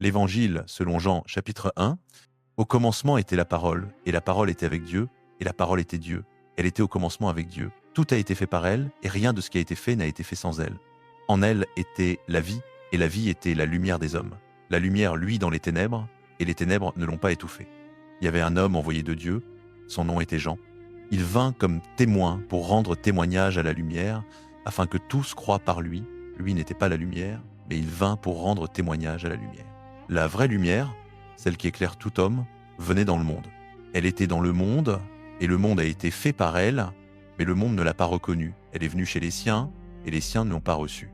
L'Évangile selon Jean, chapitre 1. Au commencement était la parole, et la parole était avec Dieu, et la parole était Dieu. Elle était au commencement avec Dieu. Tout a été fait par elle, et rien de ce qui a été fait n'a été fait sans elle. En elle était la vie, et la vie était la lumière des hommes. La lumière luit dans les ténèbres, et les ténèbres ne l'ont pas étouffée. Il y avait un homme envoyé de Dieu, son nom était Jean. Il vint comme témoin pour rendre témoignage à la lumière, afin que tous croient par lui. Lui n'était pas la lumière, mais il vint pour rendre témoignage à la lumière. La vraie lumière, celle qui éclaire tout homme, venait dans le monde. Elle était dans le monde, et le monde a été fait par elle, mais le monde ne l'a pas reconnue. Elle est venue chez les siens, et les siens ne l'ont pas reçue.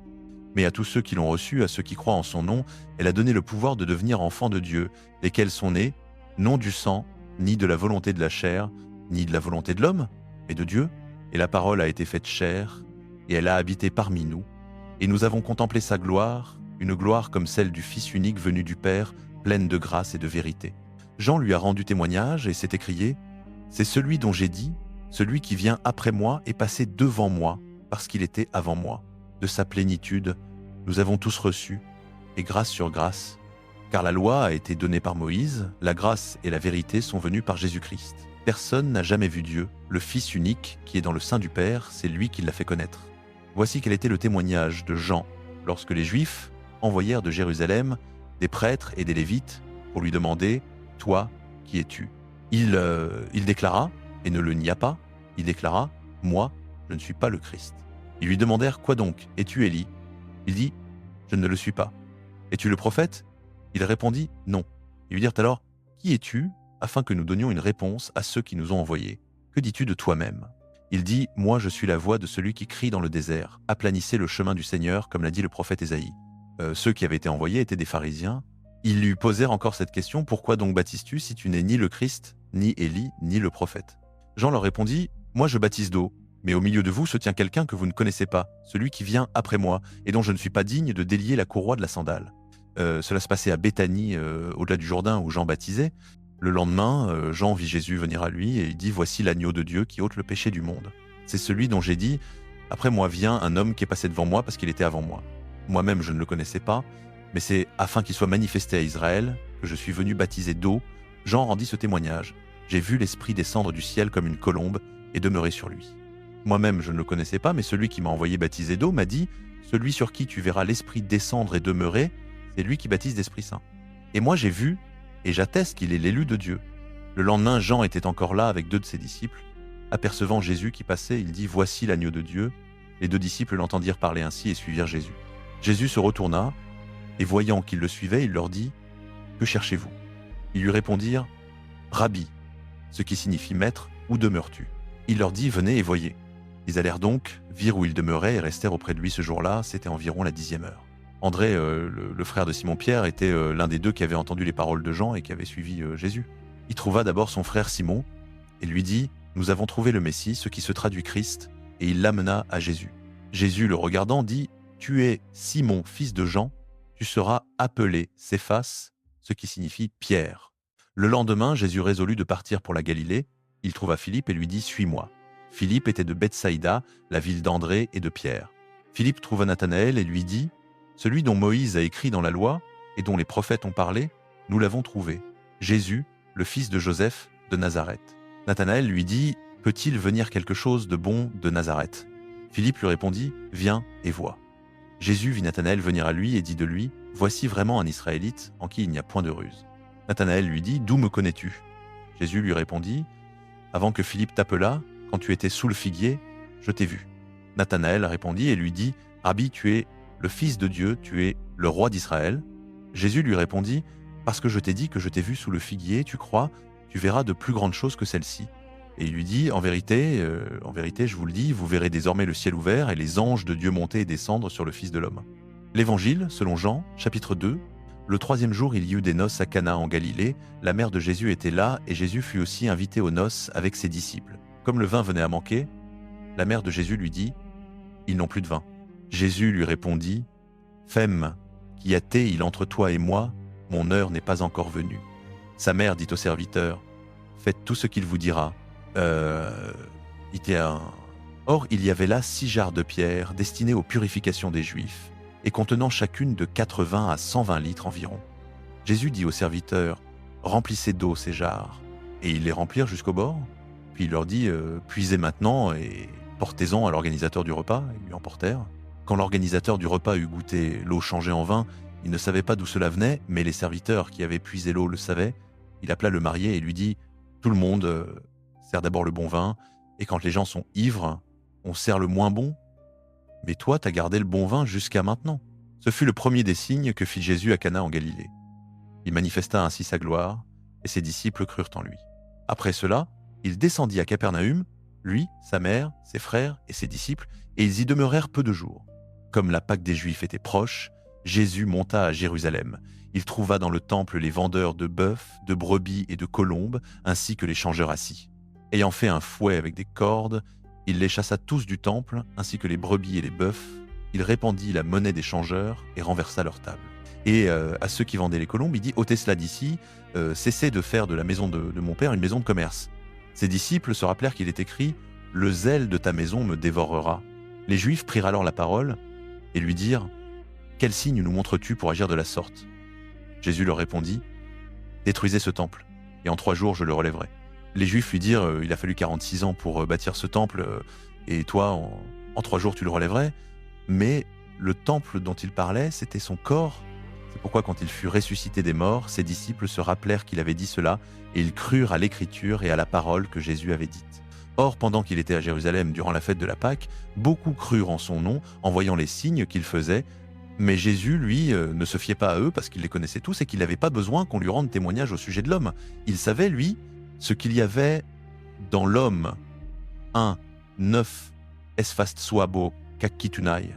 Mais à tous ceux qui l'ont reçue, à ceux qui croient en son nom, elle a donné le pouvoir de devenir enfants de Dieu, lesquels sont nés, non du sang, ni de la volonté de la chair, ni de la volonté de l'homme, mais de Dieu. Et la parole a été faite chair, et elle a habité parmi nous. Et nous avons contemplé sa gloire, une gloire comme celle du Fils unique venu du Père, pleine de grâce et de vérité. Jean lui a rendu témoignage et s'est écrié « C'est celui dont j'ai dit, celui qui vient après moi est passé devant moi, parce qu'il était avant moi. De sa plénitude, nous avons tous reçu, et grâce sur grâce. Car la loi a été donnée par Moïse, la grâce et la vérité sont venues par Jésus-Christ. Personne n'a jamais vu Dieu, le Fils unique qui est dans le sein du Père, c'est lui qui l'a fait connaître. Voici quel était le témoignage de Jean, lorsque les Juifs envoyèrent de Jérusalem des prêtres et des Lévites pour lui demander « Toi, qui es-tu » Il déclara, et ne le nia pas, il déclara « Moi, je ne suis pas le Christ ». Ils lui demandèrent « Quoi donc? Es-tu Élie » Il dit « Je ne le suis pas. »« Es-tu le prophète » Il répondit « Non. » Ils lui dirent alors « Qui es-tu » afin que nous donnions une réponse à ceux qui nous ont envoyés. « Que dis-tu de toi-même » Il dit « Moi, je suis la voix de celui qui crie dans le désert. Aplanissez le chemin du Seigneur, comme l'a dit le prophète Ésaïe. » Ceux qui avaient été envoyés étaient des pharisiens. Ils lui posèrent encore cette question « Pourquoi donc baptises-tu si tu n'es ni le Christ, ni Élie, ni le prophète ?» Jean leur répondit « Moi, je baptise d'eau. Mais au milieu de vous se tient quelqu'un que vous ne connaissez pas, celui qui vient après moi, et dont je ne suis pas digne de délier la courroie de la sandale. » Cela se passait à Béthanie, au-delà du Jourdain, où Jean baptisait. Le lendemain, Jean vit Jésus venir à lui, et il dit « Voici l'agneau de Dieu qui ôte le péché du monde. C'est celui dont j'ai dit « Après moi vient un homme qui est passé devant moi parce qu'il était avant moi. Moi-même, je ne le connaissais pas, mais c'est afin qu'il soit manifesté à Israël que je suis venu baptiser d'eau. » Jean rendit ce témoignage. « J'ai vu l'Esprit descendre du ciel comme une colombe et demeurer sur lui. » Moi-même, je ne le connaissais pas, mais celui qui m'a envoyé baptiser d'eau m'a dit « Celui sur qui tu verras l'Esprit descendre et demeurer, c'est lui qui baptise d'Esprit Saint. » Et moi j'ai vu, et j'atteste qu'il est l'élu de Dieu. Le lendemain, Jean était encore là avec 2 de ses disciples. Apercevant Jésus qui passait, il dit « Voici l'agneau de Dieu. » Les 2 disciples l'entendirent parler ainsi et suivirent Jésus. Jésus se retourna, et voyant qu'ils le suivaient, il leur dit « Que cherchez-vous » Ils lui répondirent « Rabbi », ce qui signifie « Maître, où demeures-tu » Il leur dit « Venez et voyez ». Ils allèrent donc, virent où il demeurait et restèrent auprès de lui ce jour-là, c'était environ la 10e heure. André, le frère de Simon-Pierre, était l'un des 2 qui avait entendu les paroles de Jean et qui avait suivi Jésus. Il trouva d'abord son frère Simon et lui dit « Nous avons trouvé le Messie, ce qui se traduit Christ », et il l'amena à Jésus. Jésus, le regardant, dit « Tu es Simon, fils de Jean, tu seras appelé Céphas, ce qui signifie Pierre. » Le lendemain, Jésus résolut de partir pour la Galilée. Il trouva Philippe et lui dit « Suis-moi ». Philippe était de Bethsaïda, la ville d'André et de Pierre. Philippe trouva Nathanaël et lui dit « Celui dont Moïse a écrit dans la loi et dont les prophètes ont parlé, nous l'avons trouvé, Jésus, le fils de Joseph de Nazareth. » Nathanaël lui dit « Peut-il venir quelque chose de bon de Nazareth ?» Philippe lui répondit « Viens et vois. » Jésus vit Nathanaël venir à lui et dit de lui « Voici vraiment un Israélite en qui il n'y a point de ruse. » Nathanaël lui dit « D'où me connais-tu » Jésus lui répondit « Avant que Philippe t'appelât, quand tu étais sous le figuier, je t'ai vu. » Nathanaël répondit et lui dit « Rabbi, tu es le Fils de Dieu, tu es le roi d'Israël. » Jésus lui répondit « Parce que je t'ai dit que je t'ai vu sous le figuier, tu crois, tu verras de plus grandes choses que celles-ci. » Et il lui dit « En vérité, je vous le dis, vous verrez désormais le ciel ouvert et les anges de Dieu monter et descendre sur le Fils de l'homme. » L'Évangile, selon Jean, chapitre 2. Le 3e jour, il y eut des noces à Cana en Galilée. La mère de Jésus était là, et Jésus fut aussi invité aux noces avec ses disciples. Comme le vin venait à manquer, la mère de Jésus lui dit « Ils n'ont plus de vin. » Jésus lui répondit « Femme, qu'y a-t-il entre toi et moi? Mon heure n'est pas encore venue. » Sa mère dit au serviteur « Faites tout ce qu'il vous dira. » Or, il y avait là 6 jarres de pierre destinées aux purifications des Juifs et contenant chacune de 80 à 120 litres environ. Jésus dit aux serviteurs, remplissez d'eau ces jarres. Et ils les remplirent jusqu'au bord. Puis il leur dit, puisez maintenant et portez-en à l'organisateur du repas. Ils lui en portèrent. Quand l'organisateur du repas eut goûté l'eau changée en vin, il ne savait pas d'où cela venait, mais les serviteurs qui avaient puisé l'eau le savaient. Il appela le marié et lui dit, tout le monde sert d'abord le bon vin, et quand les gens sont ivres, on sert le moins bon. Mais toi, t'as gardé le bon vin jusqu'à maintenant. Ce fut le premier des signes que fit Jésus à Cana en Galilée. Il manifesta ainsi sa gloire, et ses disciples crurent en lui. Après cela, il descendit à Capernaüm, lui, sa mère, ses frères et ses disciples, et ils y demeurèrent peu de jours. Comme la Pâque des Juifs était proche, Jésus monta à Jérusalem. Il trouva dans le temple les vendeurs de bœufs, de brebis et de colombes, ainsi que les changeurs assis. Ayant fait un fouet avec des cordes, il les chassa tous du temple, ainsi que les brebis et les bœufs. Il répandit la monnaie des changeurs et renversa leur table. Et à ceux qui vendaient les colombes, il dit « ôtez cela d'ici, cessez de faire de la maison de mon père une maison de commerce. » Ses disciples se rappelèrent qu'il est écrit « Le zèle de ta maison me dévorera. » Les Juifs prirent alors la parole et lui dirent « Quel signe nous montres-tu pour agir de la sorte ?» Jésus leur répondit « Détruisez ce temple, et en 3 jours je le relèverai. » Les Juifs lui dirent « Il a fallu 46 ans pour bâtir ce temple, et toi, en 3 jours tu le relèverais. » Mais le temple dont il parlait, c'était son corps. C'est pourquoi quand il fut ressuscité des morts, ses disciples se rappelèrent qu'il avait dit cela, et ils crurent à l'écriture et à la parole que Jésus avait dite. Or, pendant qu'il était à Jérusalem durant la fête de la Pâque, beaucoup crurent en son nom en voyant les signes qu'il faisait. Mais Jésus, lui, ne se fiait pas à eux parce qu'il les connaissait tous et qu'il n'avait pas besoin qu'on lui rende témoignage au sujet de l'homme. Il savait, lui, ce qu'il y avait dans l'homme. 1. 9. Esfast suabo kakitunai.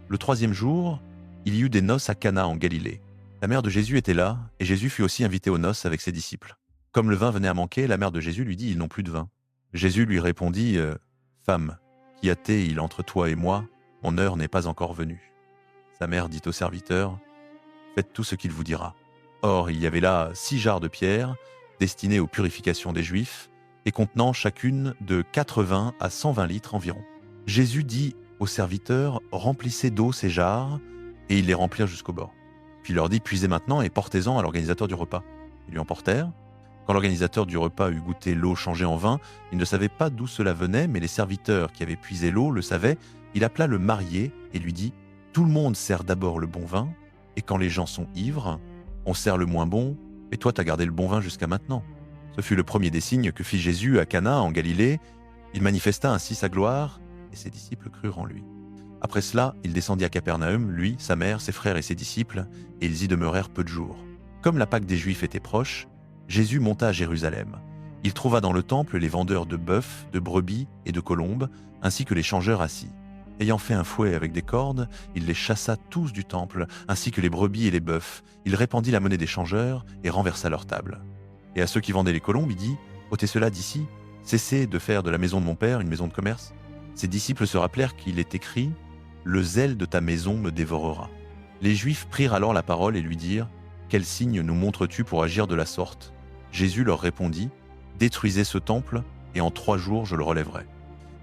Le 3e jour, il y eut des noces à Cana en Galilée. La mère de Jésus était là, et Jésus fut aussi invité aux noces avec ses disciples. Comme le vin venait à manquer, la mère de Jésus lui dit « Ils n'ont plus de vin. » Jésus lui répondit « Femme, qu'y a-t-il entre toi et moi? Mon heure n'est pas encore venue. » Sa mère dit aux serviteurs « Faites tout ce qu'il vous dira. » Or, il y avait là 6 jarres de pierre, destinées aux purifications des Juifs, et contenant chacune de 80 à 120 litres environ. Jésus dit aux serviteurs « Remplissez d'eau ces jarres », et ils les remplirent jusqu'au bord. Puis il leur dit « Puisez maintenant et portez-en à l'organisateur du repas. » Ils lui en portèrent. Quand l'organisateur du repas eut goûté l'eau changée en vin, il ne savait pas d'où cela venait, mais les serviteurs qui avaient puisé l'eau le savaient. Il appela le marié et lui dit « Tout le monde sert d'abord le bon vin, et quand les gens sont ivres, on sert le moins bon, et toi t'as gardé le bon vin jusqu'à maintenant. » Ce fut le premier des signes que fit Jésus à Cana en Galilée. Il manifesta ainsi sa gloire, et ses disciples crurent en lui. Après cela, il descendit à Capernaüm, lui, sa mère, ses frères et ses disciples, et ils y demeurèrent peu de jours. Comme la Pâque des Juifs était proche, Jésus monta à Jérusalem. Il trouva dans le temple les vendeurs de bœufs, de brebis et de colombes, ainsi que les changeurs assis. Ayant fait un fouet avec des cordes, il les chassa tous du temple, ainsi que les brebis et les bœufs. Il répandit la monnaie des changeurs et renversa leur table. Et à ceux qui vendaient les colombes, il dit « Ôtez cela d'ici, cessez de faire de la maison de mon père une maison de commerce. » Ses disciples se rappelèrent qu'il est écrit « Le zèle de ta maison me dévorera. » Les Juifs prirent alors la parole et lui dirent « Quel signe nous montres-tu pour agir de la sorte ?» Jésus leur répondit « Détruisez ce temple, et en 3 jours je le relèverai. »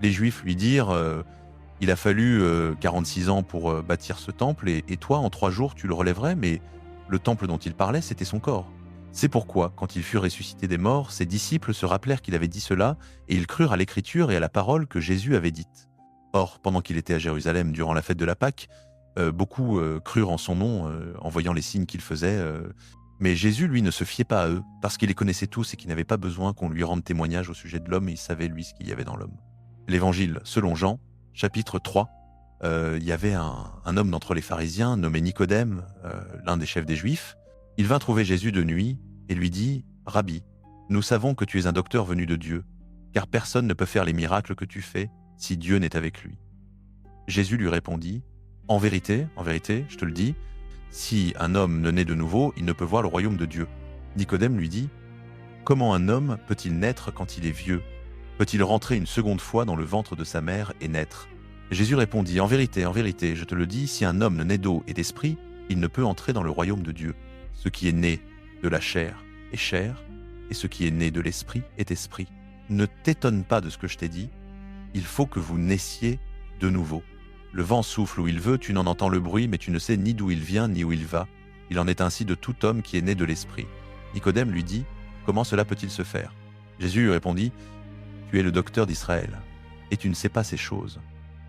Les Juifs lui dirent « Il a fallu 46 ans pour bâtir ce temple, et toi, en 3 jours, tu le relèverais, mais le temple dont il parlait, c'était son corps. » C'est pourquoi, quand il fut ressuscité des morts, ses disciples se rappelèrent qu'il avait dit cela, et ils crurent à l'écriture et à la parole que Jésus avait dite. Or, pendant qu'il était à Jérusalem durant la fête de la Pâque, beaucoup crurent en son nom en voyant les signes qu'il faisait. Mais Jésus, lui, ne se fiait pas à eux, parce qu'il les connaissait tous et qu'il n'avait pas besoin qu'on lui rende témoignage au sujet de l'homme, et il savait, lui, ce qu'il y avait dans l'homme. L'Évangile selon Jean, chapitre 3. Il y avait un homme d'entre les pharisiens, nommé Nicodème, l'un des chefs des Juifs. Il vint trouver Jésus de nuit et lui dit « Rabbi, nous savons que tu es un docteur venu de Dieu, car personne ne peut faire les miracles que tu fais si Dieu n'est avec lui. » Jésus lui répondit « en vérité, je te le dis, si un homme ne naît de nouveau, il ne peut voir le royaume de Dieu. » Nicodème lui dit « Comment un homme peut-il naître quand il est vieux? Peut-il rentrer une seconde fois dans le ventre de sa mère et naître ?» Jésus répondit « En vérité, je te le dis, si un homme ne naît d'eau et d'esprit, il ne peut entrer dans le royaume de Dieu. Ce qui est né de la chair est chair, et ce qui est né de l'esprit est esprit. Ne t'étonne pas de ce que je t'ai dit, il faut que vous naissiez de nouveau. Le vent souffle où il veut, tu n'en entends le bruit, mais tu ne sais ni d'où il vient ni où il va. Il en est ainsi de tout homme qui est né de l'Esprit. » Nicodème lui dit, « Comment cela peut-il se faire ?» Jésus lui répondit, « Tu es le docteur d'Israël, et tu ne sais pas ces choses.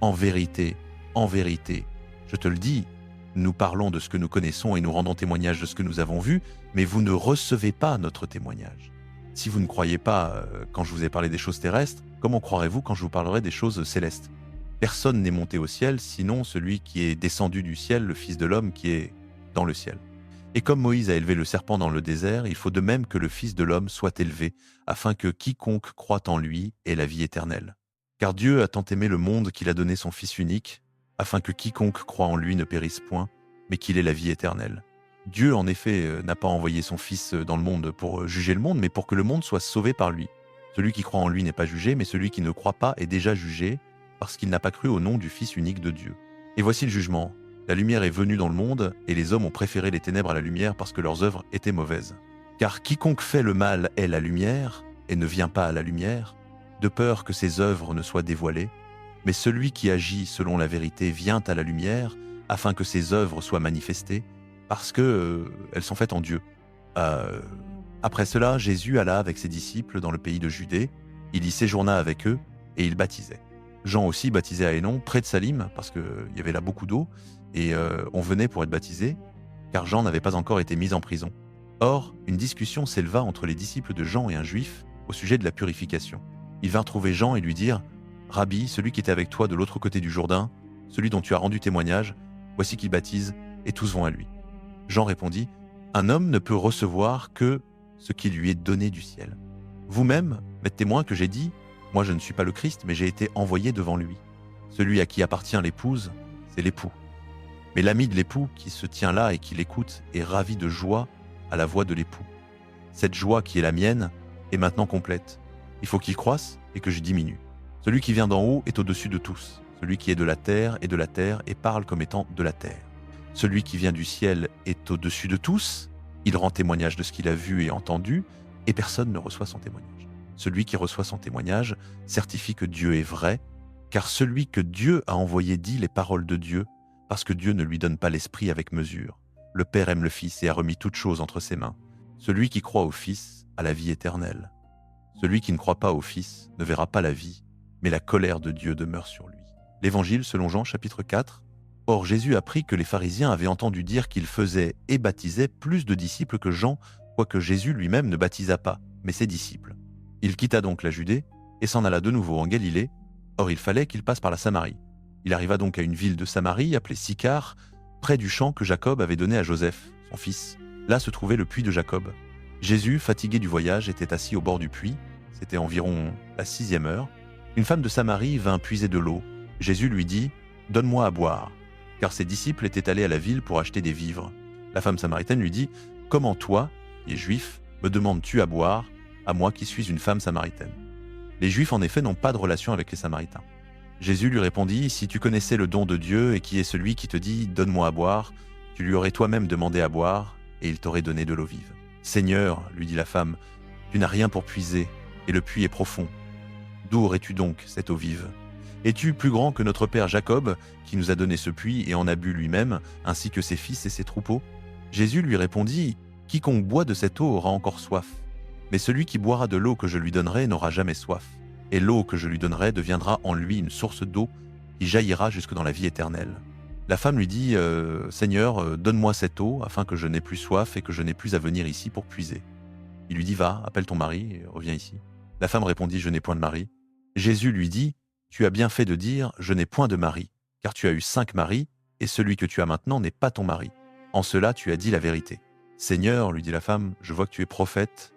En vérité, je te le dis, nous parlons de ce que nous connaissons et nous rendons témoignage de ce que nous avons vu, mais vous ne recevez pas notre témoignage. Si vous ne croyez pas quand je vous ai parlé des choses terrestres, comment croirez-vous quand je vous parlerai des choses célestes ? Personne n'est monté au ciel, sinon celui qui est descendu du ciel, le Fils de l'homme qui est dans le ciel. Et comme Moïse a élevé le serpent dans le désert, il faut de même que le Fils de l'homme soit élevé, afin que quiconque croit en lui ait la vie éternelle. Car Dieu a tant aimé le monde qu'il a donné son Fils unique, afin que quiconque croit en lui ne périsse point, mais qu'il ait la vie éternelle. Dieu, en effet, n'a pas envoyé son Fils dans le monde pour juger le monde, mais pour que le monde soit sauvé par lui. Celui qui croit en lui n'est pas jugé, mais celui qui ne croit pas est déjà jugé, parce qu'il n'a pas cru au nom du Fils unique de Dieu. Et voici le jugement. La lumière est venue dans le monde, et les hommes ont préféré les ténèbres à la lumière parce que leurs œuvres étaient mauvaises. Car quiconque fait le mal est la lumière, et ne vient pas à la lumière, de peur que ses œuvres ne soient dévoilées. Mais celui qui agit selon la vérité vient à la lumière, afin que ses œuvres soient manifestées, parce que elles sont faites en Dieu. Après cela, Jésus alla avec ses disciples dans le pays de Judée. Il y séjourna avec eux, et il baptisait. Jean aussi baptisait à Hénon, près de Salim, parce qu'il y avait là beaucoup d'eau, et on venait pour être baptisé, car Jean n'avait pas encore été mis en prison. Or, une discussion s'éleva entre les disciples de Jean et un juif au sujet de la purification. Ils vinrent trouver Jean et lui dirent, « Rabbi, celui qui était avec toi de l'autre côté du Jourdain, celui dont tu as rendu témoignage, voici qu'il baptise, et tous vont à lui. » Jean répondit, « Un homme ne peut recevoir que ce qui lui est donné du ciel. Vous-même, m'êtes témoin que j'ai dit, moi je ne suis pas le Christ, mais j'ai été envoyé devant lui. Celui à qui appartient l'épouse, c'est l'époux. Mais l'ami de l'époux qui se tient là et qui l'écoute est ravi de joie à la voix de l'époux. Cette joie qui est la mienne est maintenant complète. Il faut qu'il croisse et que je diminue. Celui qui vient d'en haut est au-dessus de tous. Celui qui est de la terre et parle comme étant de la terre. Celui qui vient du ciel est au-dessus de tous. Il rend témoignage de ce qu'il a vu et entendu, et personne ne reçoit son témoignage. Celui qui reçoit son témoignage certifie que Dieu est vrai, car celui que Dieu a envoyé dit les paroles de Dieu, parce que Dieu ne lui donne pas l'esprit avec mesure. Le Père aime le Fils et a remis toutes choses entre ses mains. Celui qui croit au Fils a la vie éternelle. Celui qui ne croit pas au Fils ne verra pas la vie, mais la colère de Dieu demeure sur lui. L'Évangile selon Jean, chapitre 4. Or Jésus apprit que les pharisiens avaient entendu dire qu'il faisait et baptisait plus de disciples que Jean, quoique Jésus lui-même ne baptisa pas, mais ses disciples. Il quitta donc la Judée et s'en alla de nouveau en Galilée. Or il fallait qu'il passe par la Samarie. Il arriva donc à une ville de Samarie appelée Sychar, près du champ que Jacob avait donné à Joseph, son fils. Là se trouvait le puits de Jacob. Jésus, fatigué du voyage, était assis au bord du puits. C'était environ la 6e heure. Une femme de Samarie vint puiser de l'eau. Jésus lui dit « Donne-moi à boire », car ses disciples étaient allés à la ville pour acheter des vivres. La femme samaritaine lui dit « Comment toi, qui es juif, me demandes-tu à boire, à moi qui suis une femme samaritaine ?» Les Juifs en effet n'ont pas de relation avec les Samaritains. Jésus lui répondit « Si tu connaissais le don de Dieu et qui est celui qui te dit « Donne-moi à boire », tu lui aurais toi-même demandé à boire et il t'aurait donné de l'eau vive. »« Seigneur, lui dit la femme, tu n'as rien pour puiser et le puits est profond. D'où aurais-tu donc cette eau vive ? Es-tu plus grand que notre père Jacob, qui nous a donné ce puits et en a bu lui-même, ainsi que ses fils et ses troupeaux ?» Jésus lui répondit « Quiconque boit de cette eau aura encore soif. Mais celui qui boira de l'eau que je lui donnerai n'aura jamais soif. Et l'eau que je lui donnerai deviendra en lui une source d'eau qui jaillira jusque dans la vie éternelle. » La femme lui dit « Seigneur, donne-moi cette eau, afin que je n'ai plus soif et que je n'ai plus à venir ici pour puiser. » Il lui dit « Va, appelle ton mari et reviens ici. » La femme répondit « Je n'ai point de mari. » Jésus lui dit « Tu as bien fait de dire « Je n'ai point de mari », car tu as eu 5 maris, et celui que tu as maintenant n'est pas ton mari. En cela tu as dit la vérité. »« Seigneur, lui dit la femme, je vois que tu es prophète.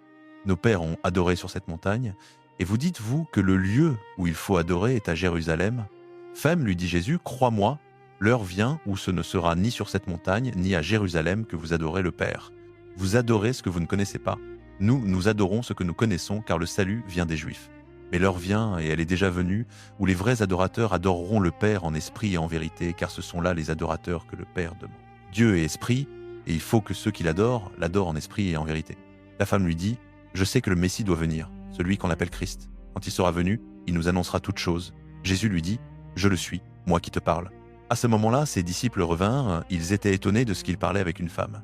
Nos pères ont adoré sur cette montagne, et vous dites-vous que le lieu où il faut adorer est à Jérusalem ? Femme, lui dit Jésus, crois-moi, l'heure vient où ce ne sera ni sur cette montagne, ni à Jérusalem que vous adorez le Père. Vous adorez ce que vous ne connaissez pas. Nous adorons ce que nous connaissons, car le salut vient des Juifs. Mais l'heure vient, et elle est déjà venue, où les vrais adorateurs adoreront le Père en esprit et en vérité, car ce sont là les adorateurs que le Père demande. Dieu est esprit, et il faut que ceux qui l'adorent en esprit et en vérité. La femme lui dit « Je sais que le Messie doit venir, celui qu'on appelle Christ. Quand il sera venu, il nous annoncera toutes choses. » Jésus lui dit « Je le suis, moi qui te parle. » À ce moment-là, ses disciples revinrent, ils étaient étonnés de ce qu'il parlait avec une femme.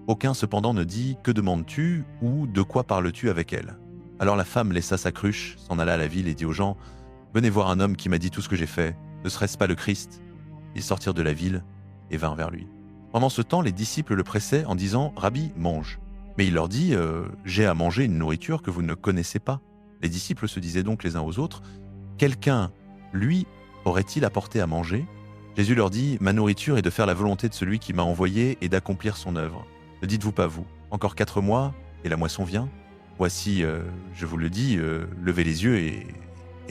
Aucun cependant ne dit « Que demandes-tu » ou « De quoi parles-tu avec elle ?» Alors la femme laissa sa cruche, s'en alla à la ville et dit aux gens « Venez voir un homme qui m'a dit tout ce que j'ai fait. Ne serait-ce pas le Christ ?» Ils sortirent de la ville et vinrent vers lui. Pendant ce temps, les disciples le pressaient en disant « Rabbi, mange ». Mais il leur dit « J'ai à manger une nourriture que vous ne connaissez pas. » Les disciples se disaient donc les uns aux autres « Quelqu'un, lui, aurait-il apporté à manger ?» Jésus leur dit « Ma nourriture est de faire la volonté de celui qui m'a envoyé et d'accomplir son œuvre. Ne dites-vous pas vous, encore 4 mois et la moisson vient ? Voici, je vous le dis, levez les yeux et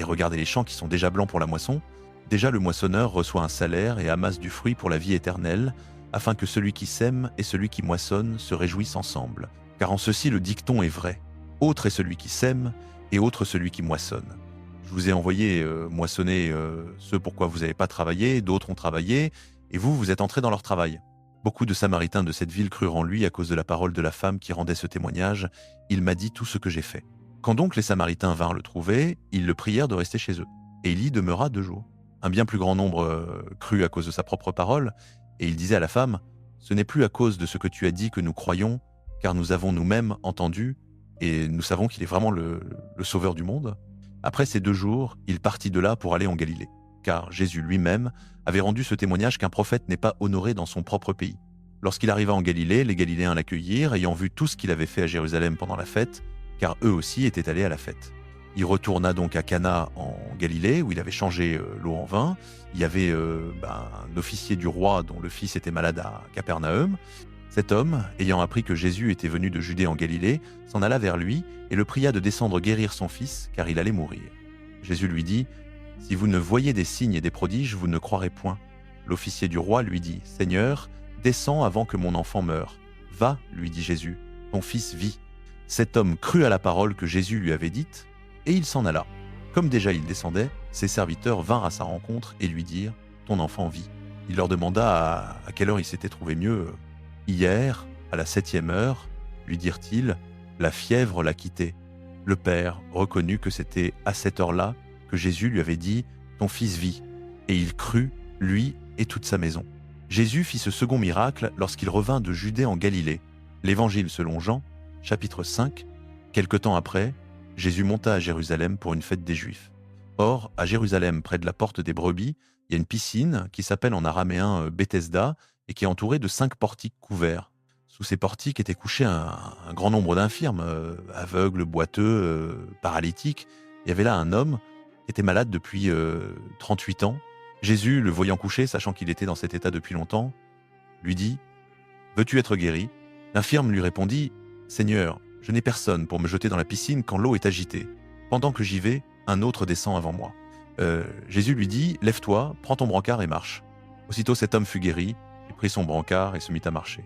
regardez les champs qui sont déjà blancs pour la moisson. Déjà le moissonneur reçoit un salaire et amasse du fruit pour la vie éternelle, afin que celui qui sème et celui qui moissonne se réjouissent ensemble. Car en ceci le dicton est vrai. Autre est celui qui sème et autre celui qui moissonne. Je vous ai envoyé moissonner ce pour quoi vous n'avez pas travaillé, d'autres ont travaillé, et vous êtes entrés dans leur travail. Beaucoup de Samaritains de cette ville crurent en lui à cause de la parole de la femme qui rendait ce témoignage. Il m'a dit tout ce que j'ai fait. Quand donc les Samaritains vinrent le trouver, ils le prièrent de rester chez eux. Et il y demeura 2 jours. Un bien plus grand nombre crut à cause de sa propre parole, et il disait à la femme, « Ce n'est plus à cause de ce que tu as dit que nous croyons, car nous avons nous-mêmes entendu, et nous savons qu'il est vraiment le sauveur du monde. » Après ces 2 jours, il partit de là pour aller en Galilée, car Jésus lui-même avait rendu ce témoignage qu'un prophète n'est pas honoré dans son propre pays. Lorsqu'il arriva en Galilée, les Galiléens l'accueillirent, ayant vu tout ce qu'il avait fait à Jérusalem pendant la fête, car eux aussi étaient allés à la fête. Il retourna donc à Cana en Galilée, où il avait changé l'eau en vin. Il y avait un officier du roi dont le fils était malade à Capernaum. Cet homme, ayant appris que Jésus était venu de Judée en Galilée, s'en alla vers lui et le pria de descendre guérir son fils, car il allait mourir. Jésus lui dit « Si vous ne voyez des signes et des prodiges, vous ne croirez point. » L'officier du roi lui dit « Seigneur, descends avant que mon enfant meure. »« Va, lui dit Jésus, ton fils vit. » Cet homme crut à la parole que Jésus lui avait dite, et il s'en alla. Comme déjà il descendait, ses serviteurs vinrent à sa rencontre et lui dirent « Ton enfant vit. » Il leur demanda à quelle heure il s'était trouvé mieux. « Hier, à la 7e heure, lui dirent-ils, la fièvre l'a quitté. » Le père reconnut que c'était à cette heure-là que Jésus lui avait dit « Ton fils vit. » Et il crut, lui et toute sa maison. Jésus fit ce second miracle lorsqu'il revint de Judée en Galilée. L'Évangile selon Jean, chapitre 5. Quelque temps après, Jésus monta à Jérusalem pour une fête des Juifs. Or, à Jérusalem, près de la porte des brebis, il y a une piscine qui s'appelle en araméen Bethesda et qui est entourée de 5 portiques couverts. Sous ces portiques étaient couchés un grand nombre d'infirmes, aveugles, boiteux, paralytiques. Il y avait là un homme qui était malade depuis 38 ans. Jésus, le voyant couché, sachant qu'il était dans cet état depuis longtemps, lui dit « Veux-tu être guéri ?» L'infirme lui répondit « Seigneur, je n'ai personne pour me jeter dans la piscine quand l'eau est agitée. Pendant que j'y vais, un autre descend avant moi. » Jésus lui dit « Lève-toi, prends ton brancard et marche. » Aussitôt cet homme fut guéri, il prit son brancard et se mit à marcher.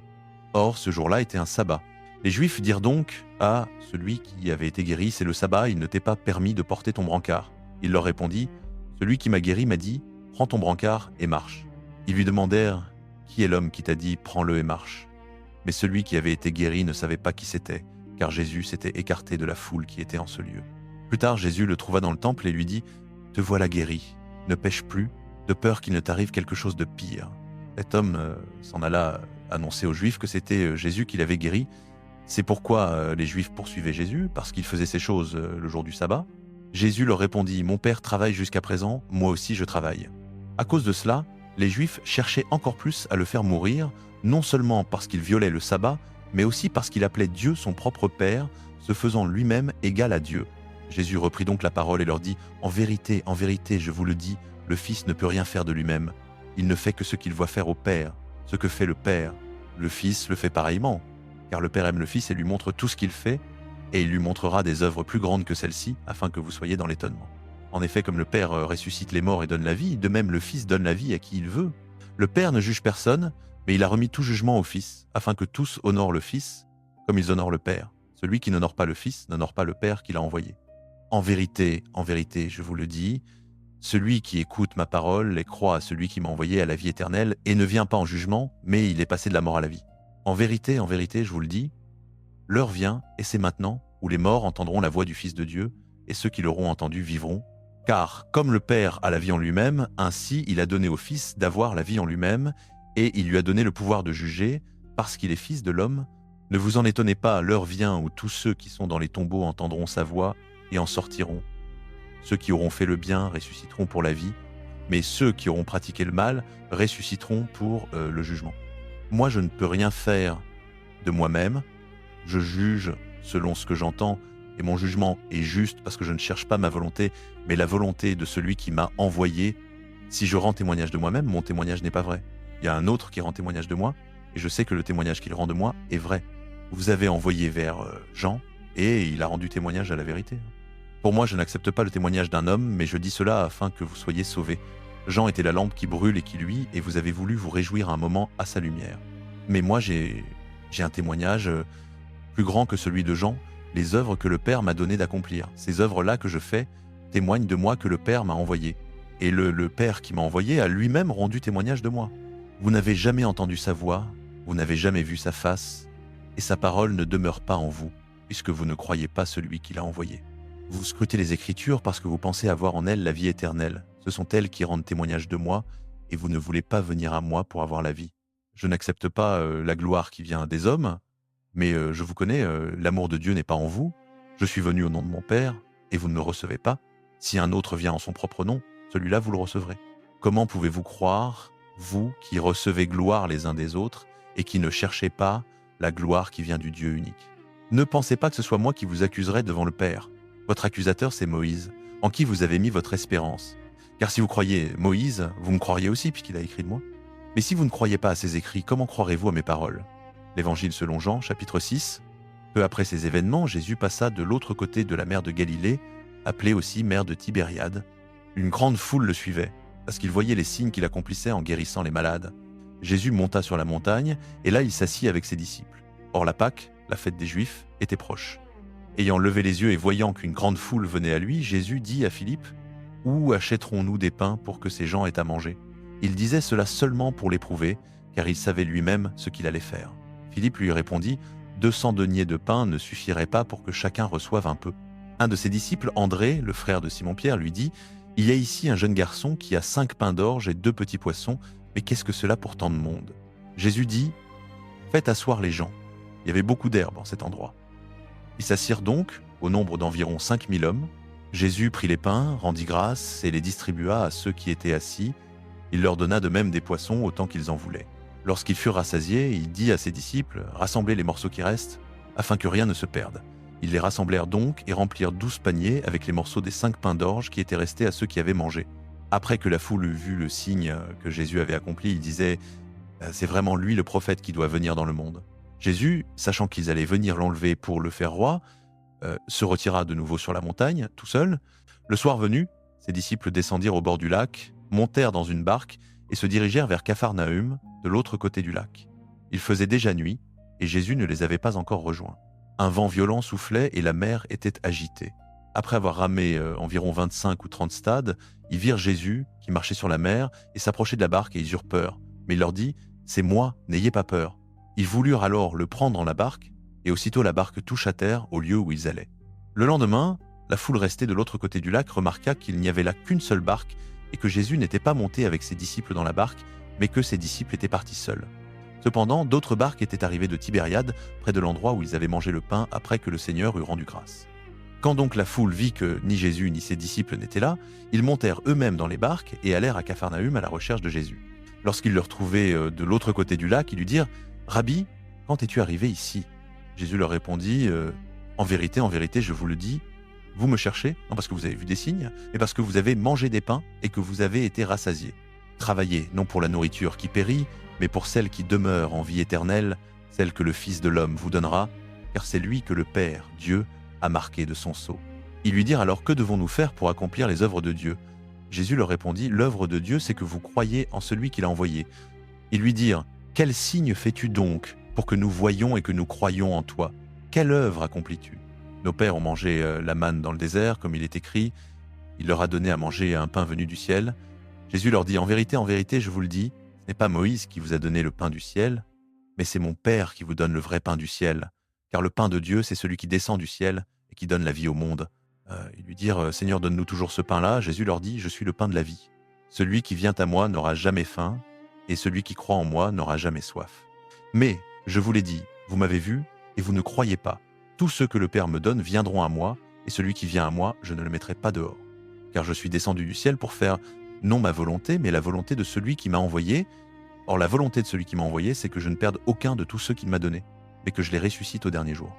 Or, ce jour-là était un sabbat. Les Juifs dirent donc à celui qui avait été guéri, c'est le sabbat, il ne t'est pas permis de porter ton brancard. Il leur répondit, celui qui m'a guéri m'a dit, prends ton brancard et marche. Ils lui demandèrent, qui est l'homme qui t'a dit, prends-le et marche? Mais celui qui avait été guéri ne savait pas qui c'était, car Jésus s'était écarté de la foule qui était en ce lieu. Plus tard, Jésus le trouva dans le temple et lui dit, te voilà guéri, ne pêche plus, de peur qu'il ne t'arrive quelque chose de pire. Cet homme s'en alla annoncer aux Juifs que c'était Jésus qui l'avait guéri. C'est pourquoi les Juifs poursuivaient Jésus, parce qu'il faisait ces choses le jour du sabbat. Jésus leur répondit, mon Père travaille jusqu'à présent, moi aussi je travaille. À cause de cela, les Juifs cherchaient encore plus à le faire mourir, non seulement parce qu'il violait le sabbat, mais aussi parce qu'il appelait Dieu son propre Père, se faisant lui-même égal à Dieu. Jésus reprit donc la parole et leur dit, en vérité, je vous le dis, le Fils ne peut rien faire de lui-même. Il ne fait que ce qu'il voit faire au Père, ce que fait le Père. Le Fils le fait pareillement, car le Père aime le Fils et lui montre tout ce qu'il fait, et il lui montrera des œuvres plus grandes que celles-ci, afin que vous soyez dans l'étonnement. En effet, comme le Père ressuscite les morts et donne la vie, de même le Fils donne la vie à qui il veut. Le Père ne juge personne, mais il a remis tout jugement au Fils, afin que tous honorent le Fils, comme ils honorent le Père. Celui qui n'honore pas le Fils n'honore pas le Père qui l'a envoyé. En vérité, je vous le dis, celui qui écoute ma parole et croit à celui qui m'a envoyé à la vie éternelle et ne vient pas en jugement, mais il est passé de la mort à la vie. En vérité, je vous le dis, l'heure vient, et c'est maintenant, où les morts entendront la voix du Fils de Dieu, et ceux qui l'auront entendu vivront. Car, comme le Père a la vie en lui-même, ainsi il a donné au Fils d'avoir la vie en lui-même, et il lui a donné le pouvoir de juger, parce qu'il est Fils de l'homme, Ne vous en étonnez pas, l'heure vient où tous ceux qui sont dans les tombeaux entendront sa voix et en sortiront. Ceux qui auront fait le bien ressusciteront pour la vie, mais ceux qui auront pratiqué le mal ressusciteront pour le jugement. Moi, je ne peux rien faire de moi-même. Je juge selon ce que j'entends, et mon jugement est juste parce que je ne cherche pas ma volonté, mais la volonté de celui qui m'a envoyé. Si je rends témoignage de moi-même, mon témoignage n'est pas vrai. Il y a un autre qui rend témoignage de moi, et je sais que le témoignage qu'il rend de moi est vrai. Vous avez envoyé vers Jean, et il a rendu témoignage à la vérité. Pour moi, je n'accepte pas le témoignage d'un homme, mais je dis cela afin que vous soyez sauvés. Jean était la lampe qui brûle et qui luit, et vous avez voulu vous réjouir un moment à sa lumière. Mais moi, j'ai un témoignage plus grand que celui de Jean, les œuvres que le Père m'a donné d'accomplir. Ces œuvres-là que je fais témoignent de moi que le Père m'a envoyé. Et le Père qui m'a envoyé a lui-même rendu témoignage de moi. Vous n'avez jamais entendu sa voix, vous n'avez jamais vu sa face, et sa parole ne demeure pas en vous, puisque vous ne croyez pas celui qui l'a envoyé. Vous scrutez les Écritures parce que vous pensez avoir en elles la vie éternelle. Ce sont elles qui rendent témoignage de moi, et vous ne voulez pas venir à moi pour avoir la vie. Je n'accepte pas la gloire qui vient des hommes, mais je vous connais, l'amour de Dieu n'est pas en vous. Je suis venu au nom de mon Père, et vous ne me recevez pas. Si un autre vient en son propre nom, celui-là vous le recevrez. Comment pouvez-vous croire, vous qui recevez gloire les uns des autres, et qui ne cherchez pas la gloire qui vient du Dieu unique? Ne pensez pas que ce soit moi qui vous accuserai devant le Père. Votre accusateur, c'est Moïse, en qui vous avez mis votre espérance. Car si vous croyez Moïse, vous me croiriez aussi, puisqu'il a écrit de moi. Mais si vous ne croyez pas à ses écrits, comment croirez-vous à mes paroles? L'Évangile selon Jean, chapitre 6. Peu après ces événements, Jésus passa de l'autre côté de la mer de Galilée, appelée aussi mer de Tibériade. Une grande foule le suivait, parce qu'il voyait les signes qu'il accomplissait en guérissant les malades. Jésus monta sur la montagne, et là il s'assit avec ses disciples. Or la Pâque, la fête des Juifs, était proche. Ayant levé les yeux et voyant qu'une grande foule venait à lui, Jésus dit à Philippe, « Où achèterons-nous des pains pour que ces gens aient à manger ?» Il disait cela seulement pour l'éprouver, car il savait lui-même ce qu'il allait faire. Philippe lui répondit, « 200 deniers de pain ne suffiraient pas pour que chacun reçoive un peu. » Un de ses disciples, André, le frère de Simon-Pierre, lui dit, « Il y a ici un jeune garçon qui a 5 pains d'orge et 2 petits poissons, mais qu'est-ce que cela pour tant de monde ?» Jésus dit, « Faites asseoir les gens. » Il y avait beaucoup d'herbe en cet endroit. Ils s'assirent donc, au nombre d'environ 5000 hommes. Jésus prit les pains, rendit grâce et les distribua à ceux qui étaient assis. Il leur donna de même des poissons autant qu'ils en voulaient. Lorsqu'ils furent rassasiés, il dit à ses disciples, « Rassemblez les morceaux qui restent, afin que rien ne se perde. » Ils les rassemblèrent donc et remplirent 12 paniers avec les morceaux des 5 pains d'orge qui étaient restés à ceux qui avaient mangé. Après que la foule eut vu le signe que Jésus avait accompli, il disait, « C'est vraiment lui le prophète qui doit venir dans le monde. » Jésus, sachant qu'ils allaient venir l'enlever pour le faire roi, se retira de nouveau sur la montagne, tout seul. Le soir venu, ses disciples descendirent au bord du lac, montèrent dans une barque et se dirigèrent vers Capharnaüm, de l'autre côté du lac. Il faisait déjà nuit, et Jésus ne les avait pas encore rejoints. Un vent violent soufflait et la mer était agitée. Après avoir ramé environ 25 ou 30 stades, ils virent Jésus qui marchait sur la mer et s'approchait de la barque et ils eurent peur. Mais il leur dit, « C'est moi, n'ayez pas peur. » Ils voulurent alors le prendre dans la barque, et aussitôt la barque touche à terre au lieu où ils allaient. Le lendemain, la foule restée de l'autre côté du lac remarqua qu'il n'y avait là qu'une seule barque et que Jésus n'était pas monté avec ses disciples dans la barque, mais que ses disciples étaient partis seuls. Cependant, d'autres barques étaient arrivées de Tibériade, près de l'endroit où ils avaient mangé le pain après que le Seigneur eut rendu grâce. Quand donc la foule vit que ni Jésus ni ses disciples n'étaient là, ils montèrent eux-mêmes dans les barques et allèrent à Capharnaüm à la recherche de Jésus. Lorsqu'ils le retrouvaient de l'autre côté du lac, ils lui dirent, « Rabbi, quand es-tu arrivé ici ?» Jésus leur répondit, « En vérité, je vous le dis, vous me cherchez, non parce que vous avez vu des signes, mais parce que vous avez mangé des pains et que vous avez été rassasiés. Travaillez, non pour la nourriture qui périt, mais pour celle qui demeure en vie éternelle, celle que le Fils de l'homme vous donnera, car c'est lui que le Père, Dieu, a marqué de son sceau. » Ils lui dirent alors, « Que devons-nous faire pour accomplir les œuvres de Dieu ?» Jésus leur répondit, « L'œuvre de Dieu, c'est que vous croyez en celui qui l'a envoyé. » Ils lui dirent, « Quel signe fais-tu donc pour que nous voyions et que nous croyions en toi? Quelle œuvre accomplis-tu? Nos pères ont mangé la manne dans le désert, comme il est écrit. Il leur a donné à manger un pain venu du ciel. » Jésus leur dit, « En vérité, je vous le dis, ce n'est pas Moïse qui vous a donné le pain du ciel, mais c'est mon Père qui vous donne le vrai pain du ciel. Car le pain de Dieu, c'est celui qui descend du ciel et qui donne la vie au monde. » Ils lui dirent, « Seigneur, donne-nous toujours ce pain-là. » Jésus leur dit, « Je suis le pain de la vie. Celui qui vient à moi n'aura jamais faim, et celui qui croit en moi n'aura jamais soif. Mais, je vous l'ai dit, vous m'avez vu, et vous ne croyez pas. Tous ceux que le Père me donne viendront à moi, et celui qui vient à moi, je ne le mettrai pas dehors. Car je suis descendu du ciel pour faire non ma volonté, mais la volonté de celui qui m'a envoyé. Or la volonté de celui qui m'a envoyé, c'est que je ne perde aucun de tous ceux qu'il m'a donnés, mais que je les ressuscite au dernier jour.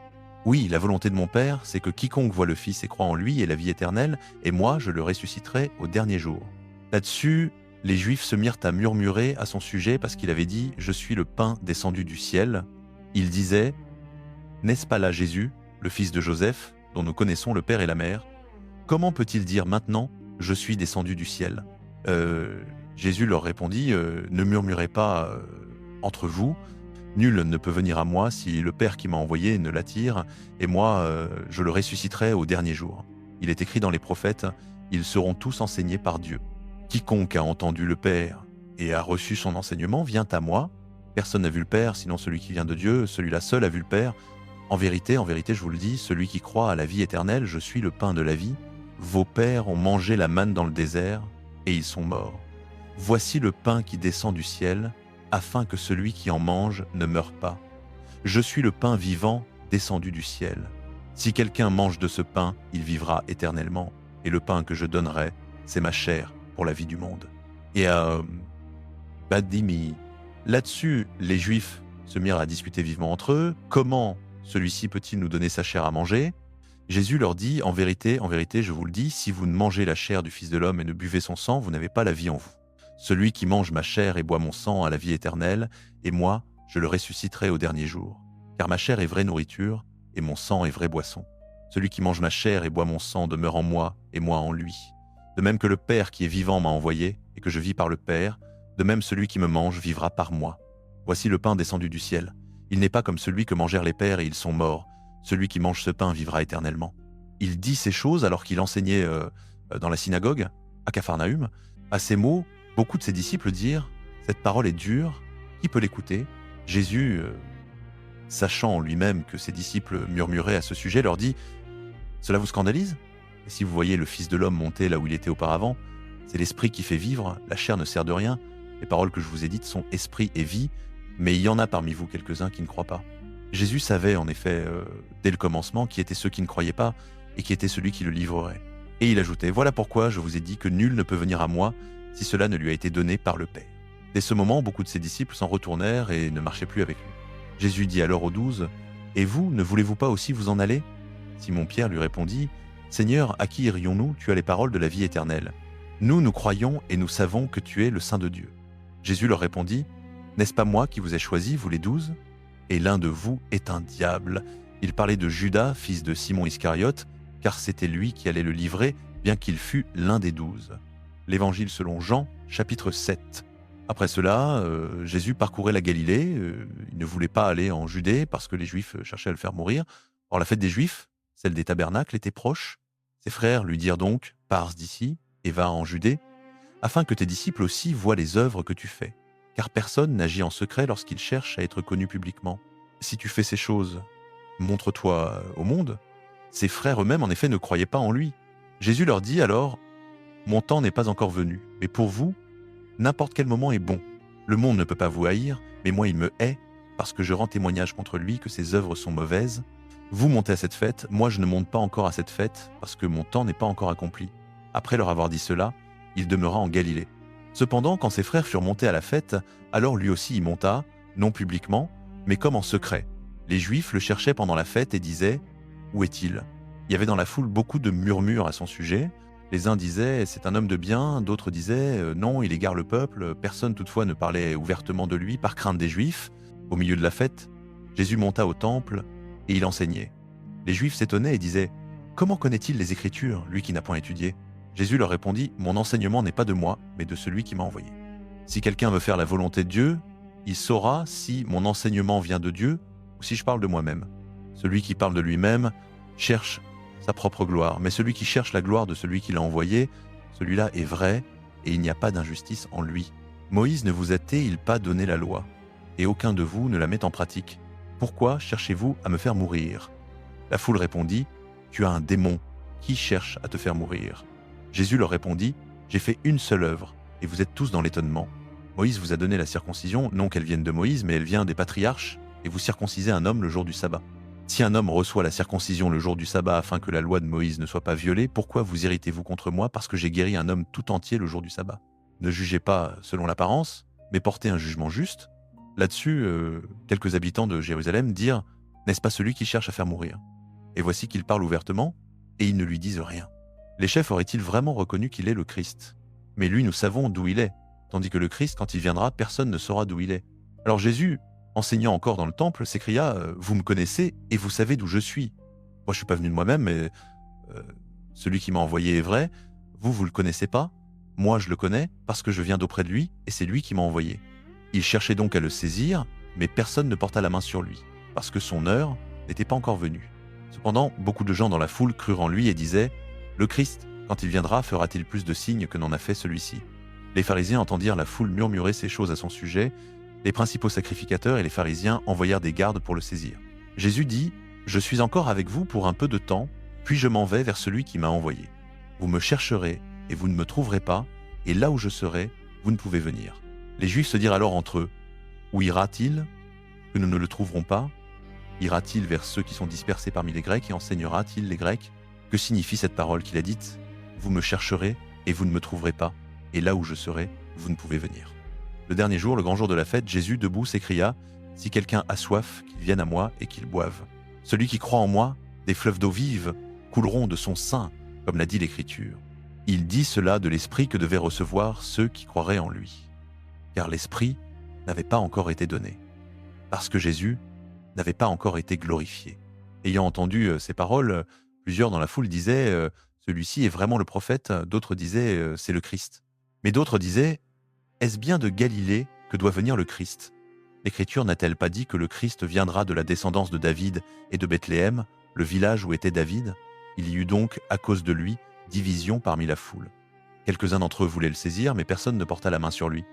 Oui, la volonté de mon Père, c'est que quiconque voit le Fils et croit en lui ait la vie éternelle, et moi, je le ressusciterai au dernier jour. Là-dessus, les Juifs se mirent à murmurer à son sujet parce qu'il avait dit « Je suis le pain descendu du ciel ». Il disait « N'est-ce pas là Jésus, le fils de Joseph, dont nous connaissons le Père et la Mère? Comment peut-il dire maintenant « Je suis descendu du ciel » Jésus leur répondit « Ne murmurez pas entre vous. Nul ne peut venir à moi si le Père qui m'a envoyé ne l'attire, et moi, je le ressusciterai au dernier jour. Il est écrit dans les prophètes, ils seront tous enseignés par Dieu. Quiconque a entendu le Père et a reçu son enseignement vient à moi. Personne n'a vu le Père, sinon celui qui vient de Dieu, celui-là seul a vu le Père. En vérité, je vous le dis, celui qui croit à la vie éternelle, je suis le pain de la vie. Vos pères ont mangé la manne dans le désert, et ils sont morts. Voici le pain qui descend du ciel, afin que celui qui en mange ne meure pas. Je suis le pain vivant descendu du ciel. Si quelqu'un mange de ce pain, il vivra éternellement, et le pain que je donnerai, c'est ma chair pour la vie du monde. Et Badimi, là-dessus, les Juifs se mirent à discuter vivement entre eux. Comment celui-ci peut-il nous donner sa chair à manger? Jésus leur dit, en vérité, je vous le dis, si vous ne mangez la chair du Fils de l'homme et ne buvez son sang, vous n'avez pas la vie en vous. Celui qui mange ma chair et boit mon sang a la vie éternelle, et moi, je le ressusciterai au dernier jour. Car ma chair est vraie nourriture, et mon sang est vraie boisson. Celui qui mange ma chair et boit mon sang demeure en moi, et moi en lui. De même que le Père qui est vivant m'a envoyé, et que je vis par le Père, de même celui qui me mange vivra par moi. Voici le pain descendu du ciel. Il n'est pas comme celui que mangèrent les pères et ils sont morts. Celui qui mange ce pain vivra éternellement. Il dit ces choses alors qu'il enseignait dans la synagogue, à Capharnaüm. À ces mots, beaucoup de ses disciples dirent « Cette parole est dure, qui peut l'écouter ?» Jésus, sachant en lui-même que ses disciples murmuraient à ce sujet, leur dit « Cela vous scandalise? Et si vous voyez le Fils de l'homme monter là où il était auparavant, c'est l'esprit qui fait vivre, la chair ne sert de rien. Les paroles que je vous ai dites sont esprit et vie, mais il y en a parmi vous quelques-uns qui ne croient pas. » Jésus savait en effet, dès le commencement, qui étaient ceux qui ne croyaient pas et qui était celui qui le livrerait. Et il ajoutait « Voilà pourquoi je vous ai dit que nul ne peut venir à moi si cela ne lui a été donné par le Père. » Dès ce moment, beaucoup de ses disciples s'en retournèrent et ne marchaient plus avec lui. Jésus dit alors aux 12 « Et vous, ne voulez-vous pas aussi vous en aller ?» Simon-Pierre lui répondit « Seigneur, à qui irions-nous? Tu as les paroles de la vie éternelle. Nous croyons et nous savons que tu es le Saint de Dieu. » Jésus leur répondit « N'est-ce pas moi qui vous ai choisis, vous les 12 ? Et l'un de vous est un diable. » Il parlait de Judas, fils de Simon Iscariote, car c'était lui qui allait le livrer, bien qu'il fût l'un des 12. L'Évangile selon Jean, chapitre 7. Après cela, Jésus parcourait la Galilée. Il ne voulait pas aller en Judée parce que les Juifs cherchaient à le faire mourir. Or la fête des Juifs, celle des tabernacles, était proche. Ses frères lui dirent donc « Pars d'ici et va en Judée, afin que tes disciples aussi voient les œuvres que tu fais. Car personne n'agit en secret lorsqu'il cherche à être connu publiquement. Si tu fais ces choses, montre-toi au monde. » Ses frères eux-mêmes, en effet, ne croyaient pas en lui. Jésus leur dit alors « Mon temps n'est pas encore venu, mais pour vous, n'importe quel moment est bon. Le monde ne peut pas vous haïr, mais moi il me hait, parce que je rends témoignage contre lui que ses œuvres sont mauvaises. Vous montez à cette fête, moi je ne monte pas encore à cette fête, parce que mon temps n'est pas encore accompli. » Après leur avoir dit cela, il demeura en Galilée. Cependant, quand ses frères furent montés à la fête, alors lui aussi y monta, non publiquement, mais comme en secret. Les Juifs le cherchaient pendant la fête et disaient « Où est-il » Il y avait dans la foule beaucoup de murmures à son sujet. Les uns disaient « C'est un homme de bien », d'autres disaient « Non, il égare le peuple ». Personne toutefois ne parlait ouvertement de lui par crainte des Juifs. Au milieu de la fête, Jésus monta au temple et il enseignait. Les Juifs s'étonnaient et disaient « Comment connaît-il les Écritures, lui qui n'a point étudié ?» Jésus leur répondit « Mon enseignement n'est pas de moi, mais de celui qui m'a envoyé. Si quelqu'un veut faire la volonté de Dieu, il saura si mon enseignement vient de Dieu ou si je parle de moi-même. Celui qui parle de lui-même cherche sa propre gloire, mais celui qui cherche la gloire de celui qui l'a envoyé, celui-là est vrai et il n'y a pas d'injustice en lui. Moïse ne vous a-t-il pas donné la loi, et aucun de vous ne la met en pratique. Pourquoi cherchez-vous à me faire mourir ?» La foule répondit « Tu as un démon, qui cherche à te faire mourir ?» Jésus leur répondit « J'ai fait une seule œuvre, et vous êtes tous dans l'étonnement. Moïse vous a donné la circoncision, non qu'elle vienne de Moïse, mais elle vient des patriarches, et vous circoncisez un homme le jour du sabbat. Si un homme reçoit la circoncision le jour du sabbat afin que la loi de Moïse ne soit pas violée, pourquoi vous irritez-vous contre moi parce que j'ai guéri un homme tout entier le jour du sabbat? Ne jugez pas selon l'apparence, mais portez un jugement juste. Là-dessus, quelques habitants de Jérusalem dirent « N'est-ce pas celui qui cherche à faire mourir ?» Et voici qu'il parle ouvertement, et ils ne lui disent rien. Les chefs auraient-ils vraiment reconnu qu'il est le Christ? Mais lui, nous savons d'où il est, tandis que le Christ, quand il viendra, personne ne saura d'où il est. Alors Jésus, enseignant encore dans le temple, s'écria « Vous me connaissez et vous savez d'où je suis. Moi, je ne suis pas venu de moi-même, mais celui qui m'a envoyé est vrai. Vous le connaissez pas. Moi, je le connais parce que je viens d'auprès de lui et c'est lui qui m'a envoyé. » Il cherchait donc à le saisir, mais personne ne porta la main sur lui, parce que son heure n'était pas encore venue. Cependant, beaucoup de gens dans la foule crurent en lui et disaient « Le Christ, quand il viendra, fera-t-il plus de signes que n'en a fait celui-ci » Les pharisiens entendirent la foule murmurer ces choses à son sujet. Les principaux sacrificateurs et les pharisiens envoyèrent des gardes pour le saisir. Jésus dit « Je suis encore avec vous pour un peu de temps, puis je m'en vais vers celui qui m'a envoyé. Vous me chercherez et vous ne me trouverez pas, et là où je serai, vous ne pouvez venir. » Les Juifs se dirent alors entre eux « Où ira-t-il, que nous ne le trouverons pas? Ira-t-il vers ceux qui sont dispersés parmi les Grecs et enseignera-t-il les Grecs? Que signifie cette parole qu'il a dite? Vous me chercherez et vous ne me trouverez pas, et là où je serai, vous ne pouvez venir. » Le dernier jour, le grand jour de la fête, Jésus, debout, s'écria « Si quelqu'un a soif, qu'il vienne à moi et qu'il boive. Celui qui croit en moi, des fleuves d'eau vive couleront de son sein, comme l'a dit l'Écriture. » Il dit cela de l'Esprit que devaient recevoir ceux qui croiraient en lui. Car l'Esprit n'avait pas encore été donné, parce que Jésus n'avait pas encore été glorifié. Ayant entendu ces paroles, plusieurs dans la foule disaient « Celui-ci est vraiment le prophète », d'autres disaient « C'est le Christ ». Mais d'autres disaient « Est-ce bien de Galilée que doit venir le Christ? L'Écriture n'a-t-elle pas dit que le Christ viendra de la descendance de David et de Bethléem, le village où était David? Il y eut donc, à cause de lui, division parmi la foule. Quelques-uns d'entre eux voulaient le saisir, mais personne ne porta la main sur lui.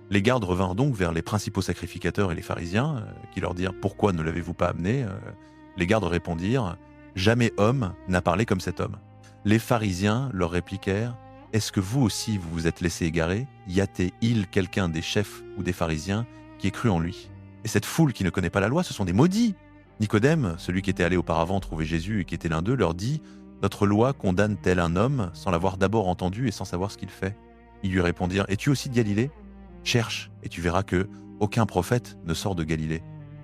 Les gardes revinrent donc vers les principaux sacrificateurs et les pharisiens, qui leur dirent « Pourquoi ne l'avez-vous pas amené ?» Les gardes répondirent « Jamais homme n'a parlé comme cet homme. » Les pharisiens leur répliquèrent « Est-ce que vous aussi vous vous êtes laissé égarer? Y a-t-il quelqu'un des chefs ou des pharisiens qui ait cru en lui? Et cette foule qui ne connaît pas la loi, ce sont des maudits. » Nicodème, celui qui était allé auparavant trouver Jésus et qui était l'un d'eux, leur dit « Notre loi condamne-t-elle un homme sans l'avoir d'abord entendu et sans savoir ce qu'il fait ?» Ils lui répondirent « Es-tu aussi de Galilée? Cherche, et tu verras que aucun prophète ne sort de Galilée. »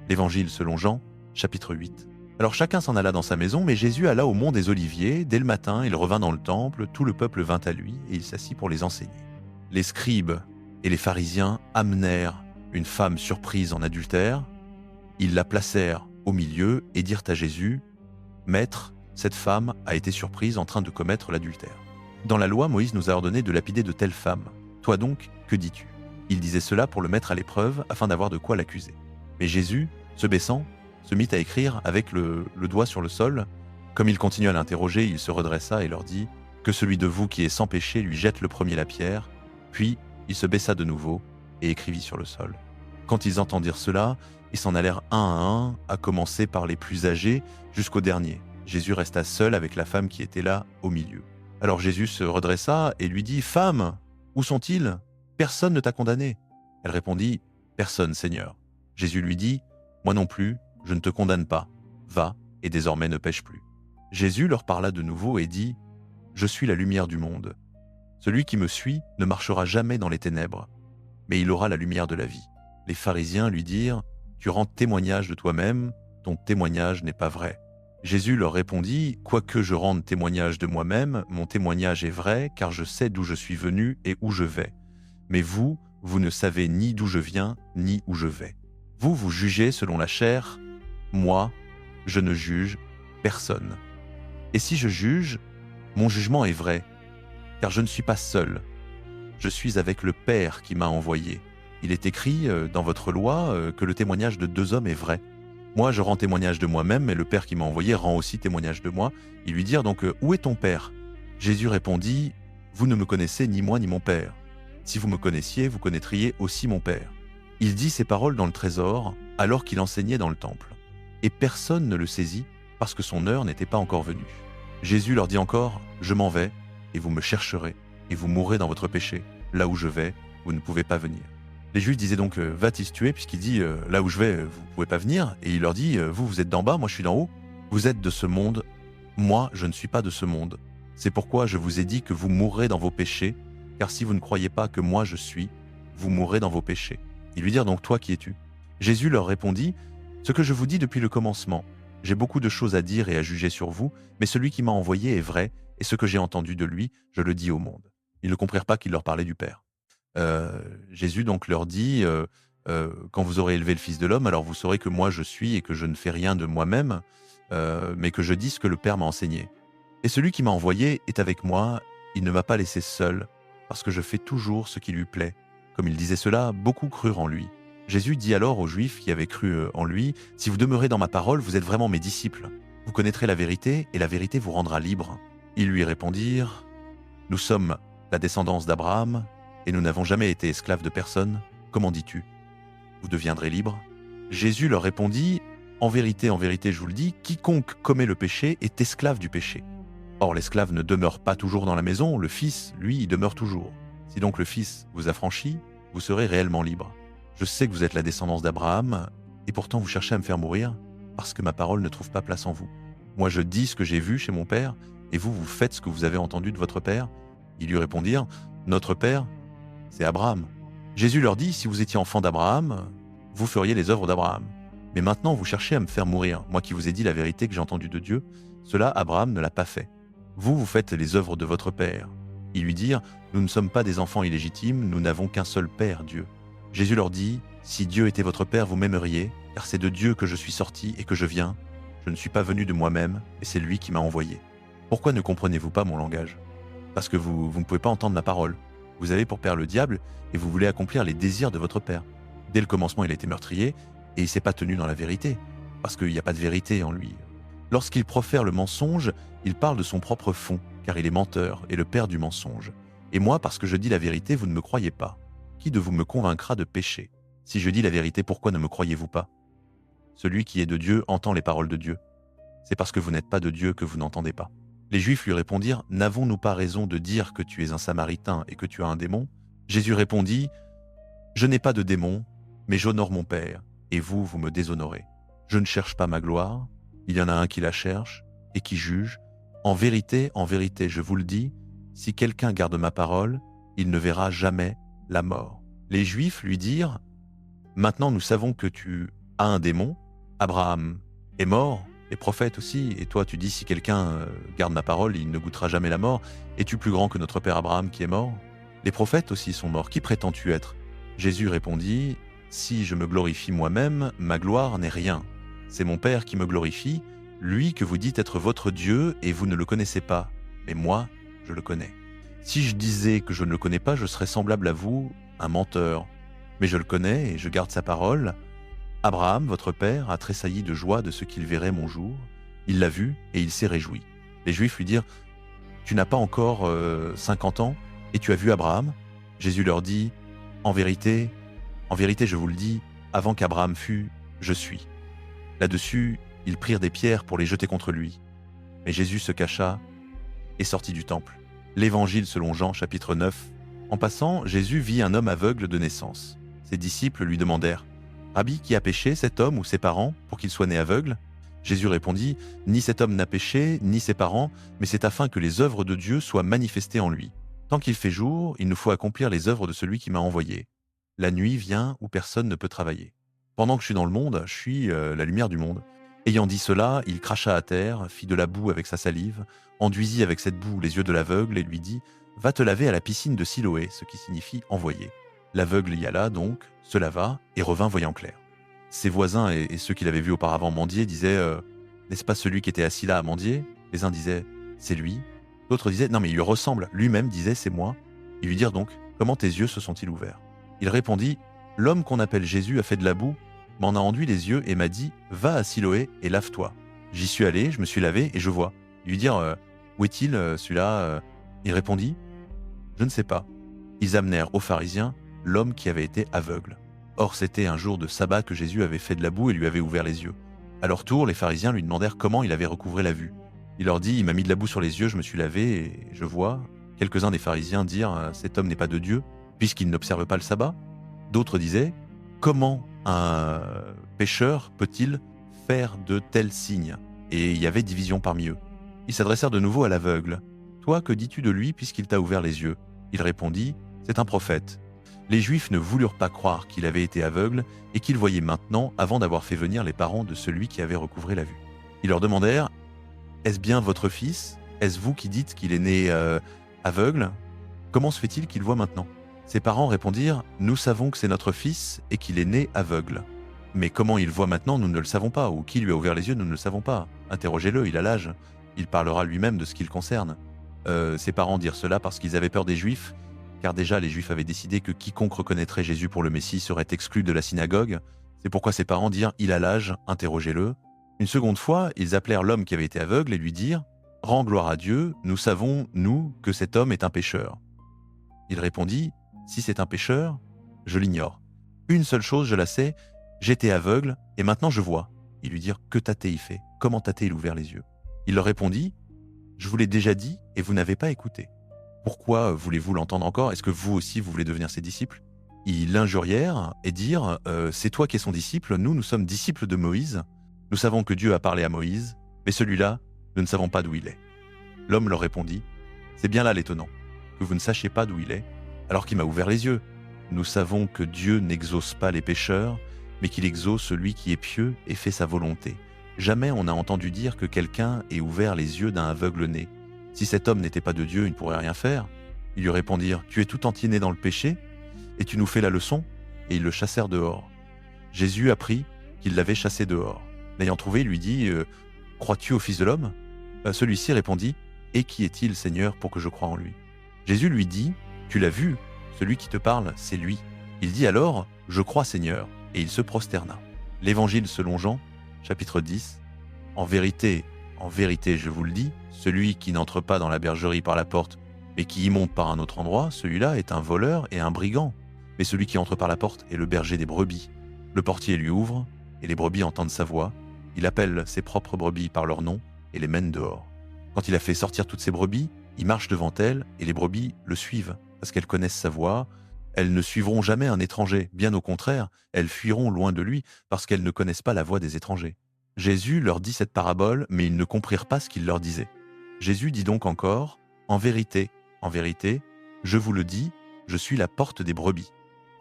L'Évangile selon Jean, chapitre 8. Alors chacun s'en alla dans sa maison, mais Jésus alla au mont des Oliviers. Dès le matin, il revint dans le temple, tout le peuple vint à lui, et il s'assit pour les enseigner. Les scribes et les pharisiens amenèrent une femme surprise en adultère. Ils la placèrent au milieu et dirent à Jésus « Maître, cette femme a été surprise en train de commettre l'adultère. Dans la loi, Moïse nous a ordonné de lapider de telles femmes. Toi donc, que dis-tu » Il disait cela pour le mettre à l'épreuve, afin d'avoir de quoi l'accuser. Mais Jésus, se baissant, se mit à écrire avec le doigt sur le sol. Comme il continuait à l'interroger, il se redressa et leur dit « Que celui de vous qui est sans péché lui jette le premier la pierre. » Puis il se baissa de nouveau et écrivit sur le sol. Quand ils entendirent cela, ils s'en allèrent un à un, à commencer par les plus âgés jusqu'au dernier. Jésus resta seul avec la femme qui était là au milieu. Alors Jésus se redressa et lui dit « Femme, où sont-ils ? Personne ne t'a condamné. » Elle répondit « Personne, Seigneur. » Jésus lui dit « Moi non plus, je ne te condamne pas. Va, et désormais ne pêche plus. » Jésus leur parla de nouveau et dit « Je suis la lumière du monde. Celui qui me suit ne marchera jamais dans les ténèbres, mais il aura la lumière de la vie. » Les pharisiens lui dirent « Tu rends témoignage de toi-même, ton témoignage n'est pas vrai. » Jésus leur répondit « Quoique je rende témoignage de moi-même, mon témoignage est vrai, car je sais d'où je suis venu et où je vais. Mais vous, vous ne savez ni d'où je viens, ni où je vais. Vous, vous jugez selon la chair. Moi, je ne juge personne. Et si je juge, mon jugement est vrai, car je ne suis pas seul. Je suis avec le Père qui m'a envoyé. Il est écrit dans votre loi que le témoignage de 2 hommes est vrai. Moi, je rends témoignage de moi-même, mais le Père qui m'a envoyé rend aussi témoignage de moi. » Ils lui dirent donc « Où est ton Père ?» Jésus répondit « Vous ne me connaissez ni moi ni mon Père. Si vous me connaissiez, vous connaîtriez aussi mon Père. » Il dit ces paroles dans le trésor, alors qu'il enseignait dans le temple. Et personne ne le saisit, parce que son heure n'était pas encore venue. Jésus leur dit encore « Je m'en vais, et vous me chercherez, et vous mourrez dans votre péché. Là où je vais, vous ne pouvez pas venir. » Les Juifs disaient donc va-t-il se tuer, puisqu'il dit là où je vais, vous ne pouvez pas venir. Et il leur dit vous, vous êtes d'en bas, moi je suis d'en haut. Vous êtes de ce monde, moi je ne suis pas de ce monde. C'est pourquoi je vous ai dit que vous mourrez dans vos péchés, car si vous ne croyez pas que moi je suis, vous mourrez dans vos péchés. Ils lui dirent donc toi qui es-tu? Jésus leur répondit ce que je vous dis depuis le commencement. J'ai beaucoup de choses à dire et à juger sur vous, mais celui qui m'a envoyé est vrai, et ce que j'ai entendu de lui, je le dis au monde. Ils ne comprirent pas qu'il leur parlait du Père. Jésus donc leur dit quand vous aurez élevé le Fils de l'homme, alors vous saurez que moi je suis et que je ne fais rien de moi-même, mais que je dis ce que le Père m'a enseigné. Et celui qui m'a envoyé est avec moi, il ne m'a pas laissé seul, parce que je fais toujours ce qui lui plaît. Comme il disait cela, beaucoup crurent en lui. Jésus dit alors aux Juifs qui avaient cru en lui, si vous demeurez dans ma parole, vous êtes vraiment mes disciples. Vous connaîtrez la vérité, et la vérité vous rendra libre. Ils lui répondirent, nous sommes la descendance d'Abraham, et nous n'avons jamais été esclaves de personne. Comment dis-tu? Vous deviendrez libres? Jésus leur répondit, en vérité, je vous le dis, quiconque commet le péché est esclave du péché. Or, l'esclave ne demeure pas toujours dans la maison, le Fils, lui, y demeure toujours. Si donc le Fils vous a franchi, vous serez réellement libre. Je sais que vous êtes la descendance d'Abraham, et pourtant vous cherchez à me faire mourir, parce que ma parole ne trouve pas place en vous. Moi je dis ce que j'ai vu chez mon Père, et vous, vous faites ce que vous avez entendu de votre Père. Ils lui répondirent, notre Père, c'est Abraham. Jésus leur dit, si vous étiez enfant d'Abraham, vous feriez les œuvres d'Abraham. Mais maintenant vous cherchez à me faire mourir, moi qui vous ai dit la vérité que j'ai entendue de Dieu, cela Abraham ne l'a pas fait. Vous, vous faites les œuvres de votre Père. Ils lui dirent, nous ne sommes pas des enfants illégitimes, nous n'avons qu'un seul Père, Dieu. Jésus leur dit, si Dieu était votre Père, vous m'aimeriez, car c'est de Dieu que je suis sorti et que je viens. Je ne suis pas venu de moi-même, et c'est lui qui m'a envoyé. Pourquoi ne comprenez-vous pas mon langage? Parce que vous ne pouvez pas entendre ma parole. Vous avez pour père le diable, et vous voulez accomplir les désirs de votre père. Dès le commencement, il a été meurtrier, et il ne s'est pas tenu dans la vérité, parce qu'il n'y a pas de vérité en lui. Lorsqu'il profère le mensonge, il parle de son propre fond, car il est menteur et le père du mensonge. Et moi, parce que je dis la vérité, vous ne me croyez pas. Qui de vous me convaincra de pécher? Si je dis la vérité, pourquoi ne me croyez-vous pas? Celui qui est de Dieu entend les paroles de Dieu. C'est parce que vous n'êtes pas de Dieu que vous n'entendez pas. Les Juifs lui répondirent, « N'avons-nous pas raison de dire que tu es un Samaritain et que tu as un démon ?» Jésus répondit, « Je n'ai pas de démon, mais j'honore mon Père, et vous, vous me déshonorez. Je ne cherche pas ma gloire, il y en a un qui la cherche et qui juge. En vérité, je vous le dis, si quelqu'un garde ma parole, il ne verra jamais la mort. » Les Juifs lui dirent, « Maintenant nous savons que tu as un démon, Abraham est mort, les prophètes aussi, et toi tu dis si quelqu'un garde ma parole, il ne goûtera jamais la mort. Es-tu plus grand que notre père Abraham qui est mort? Les prophètes aussi sont morts, qui prétends-tu être? » Jésus répondit, « Si je me glorifie moi-même, ma gloire n'est rien. C'est mon Père qui me glorifie, lui que vous dites être votre Dieu et vous ne le connaissez pas, mais moi, je le connais. Si je disais que je ne le connais pas, je serais semblable à vous, un menteur. Mais je le connais et je garde sa parole. Abraham, votre père, a tressailli de joie de ce qu'il verrait mon jour. Il l'a vu et il s'est réjoui. » Les Juifs lui dirent, « Tu n'as pas encore 50 ans et tu as vu Abraham ?» Jésus leur dit, « En vérité, je vous le dis, avant qu'Abraham fût, je suis. » Là-dessus, ils prirent des pierres pour les jeter contre lui. Mais Jésus se cacha et sortit du temple. L'Évangile selon Jean, chapitre 9. En passant, Jésus vit un homme aveugle de naissance. Ses disciples lui demandèrent, « Rabbi, qui a péché, cet homme ou ses parents, pour qu'il soit né aveugle ?» Jésus répondit, « Ni cet homme n'a péché, ni ses parents, mais c'est afin que les œuvres de Dieu soient manifestées en lui. Tant qu'il fait jour, il nous faut accomplir les œuvres de celui qui m'a envoyé. La nuit vient où personne ne peut travailler. Pendant que je suis dans le monde, je suis la lumière du monde. » Ayant dit cela, il cracha à terre, fit de la boue avec sa salive, enduisit avec cette boue les yeux de l'aveugle et lui dit, « Va te laver à la piscine de Siloé, ce qui signifie envoyé. » L'aveugle y alla donc, se lava et revint voyant clair. Ses voisins et ceux qui l'avaient vu auparavant mendier disaient « N'est-ce pas celui qui était assis là à mendier ?» Les uns disaient « C'est lui ». D'autres disaient « Non mais il lui ressemble ». Lui-même disait « C'est moi ». Ils lui dirent donc « Comment tes yeux se sont-ils ouverts ?» Il répondit « L'homme qu'on appelle Jésus a fait de la boue, m'en a enduit les yeux et m'a dit « Va à Siloé et lave-toi ». J'y suis allé, je me suis lavé et je vois. Ils lui dirent « Où est-il celui-là » Il répondit « Je ne sais pas ». Ils amenèrent aux pharisiens l'homme qui avait été aveugle. Or c'était un jour de sabbat que Jésus avait fait de la boue et lui avait ouvert les yeux. À leur tour, les pharisiens lui demandèrent comment il avait recouvré la vue. Il leur dit « Il m'a mis de la boue sur les yeux, je me suis lavé et je vois ». Quelques-uns des pharisiens dirent « Cet homme n'est pas de Dieu, puisqu'il n'observe pas le sabbat ». D'autres disaient, comment un pécheur peut-il faire de tels signes? Et il y avait division parmi eux. Ils s'adressèrent de nouveau à l'aveugle. Toi, que dis-tu de lui puisqu'il t'a ouvert les yeux? Il répondit, c'est un prophète. Les Juifs ne voulurent pas croire qu'il avait été aveugle et qu'il voyait maintenant avant d'avoir fait venir les parents de celui qui avait recouvré la vue. Ils leur demandèrent, est-ce bien votre fils? Est-ce vous qui dites qu'il est né aveugle? Comment se fait-il qu'il voit maintenant? Ses parents répondirent, nous savons que c'est notre fils et qu'il est né aveugle. Mais comment il voit maintenant, nous ne le savons pas, ou qui lui a ouvert les yeux, nous ne le savons pas. Interrogez-le, il a l'âge. Il parlera lui-même de ce qui le concerne. Ses parents dirent cela parce qu'ils avaient peur des Juifs, car déjà les Juifs avaient décidé que quiconque reconnaîtrait Jésus pour le Messie serait exclu de la synagogue. C'est pourquoi ses parents dirent, il a l'âge, interrogez-le. Une seconde fois, ils appelèrent l'homme qui avait été aveugle et lui dirent, rends gloire à Dieu, nous savons, nous, que cet homme est un pécheur. Il répondit, si c'est un pécheur, je l'ignore. Une seule chose, je la sais, j'étais aveugle et maintenant je vois. Ils lui dirent, que t'a-t-il fait? Comment t'a-t-il ouvert les yeux? Il leur répondit, je vous l'ai déjà dit et vous n'avez pas écouté. Pourquoi voulez-vous l'entendre encore? Est-ce que vous aussi vous voulez devenir ses disciples? Ils l'injurièrent et dirent, c'est toi qui es son disciple, nous sommes disciples de Moïse. Nous savons que Dieu a parlé à Moïse, mais celui-là, nous ne savons pas d'où il est. L'homme leur répondit, c'est bien là l'étonnant, que vous ne sachiez pas d'où il est, alors qu'il m'a ouvert les yeux. Nous savons que Dieu n'exauce pas les pécheurs, mais qu'il exauce celui qui est pieux et fait sa volonté. Jamais on n'a entendu dire que quelqu'un ait ouvert les yeux d'un aveugle né. Si cet homme n'était pas de Dieu, il ne pourrait rien faire. Ils lui répondirent, tu es tout entier né dans le péché, et tu nous fais la leçon? Et ils le chassèrent dehors. Jésus apprit qu'ils l'avaient chassé dehors. L'ayant trouvé, il lui dit, crois-tu au Fils de l'homme? Celui-ci répondit, et qui est-il, Seigneur, pour que je croie en lui? Jésus lui dit, tu l'as vu, celui qui te parle, c'est lui. Il dit alors, je crois, Seigneur, et il se prosterna. L'Évangile selon Jean, chapitre 10. En vérité, je vous le dis, celui qui n'entre pas dans la bergerie par la porte, mais qui y monte par un autre endroit, celui-là est un voleur et un brigand. Mais celui qui entre par la porte est le berger des brebis. Le portier lui ouvre, et les brebis entendent sa voix. Il appelle ses propres brebis par leur nom et les mène dehors. Quand il a fait sortir toutes ses brebis, il marche devant elles, et les brebis le suivent, parce qu'elles connaissent sa voix. Elles ne suivront jamais un étranger, bien au contraire, elles fuiront loin de lui, parce qu'elles ne connaissent pas la voix des étrangers. Jésus leur dit cette parabole, mais ils ne comprirent pas ce qu'il leur disait. Jésus dit donc encore, en vérité, je vous le dis, je suis la porte des brebis.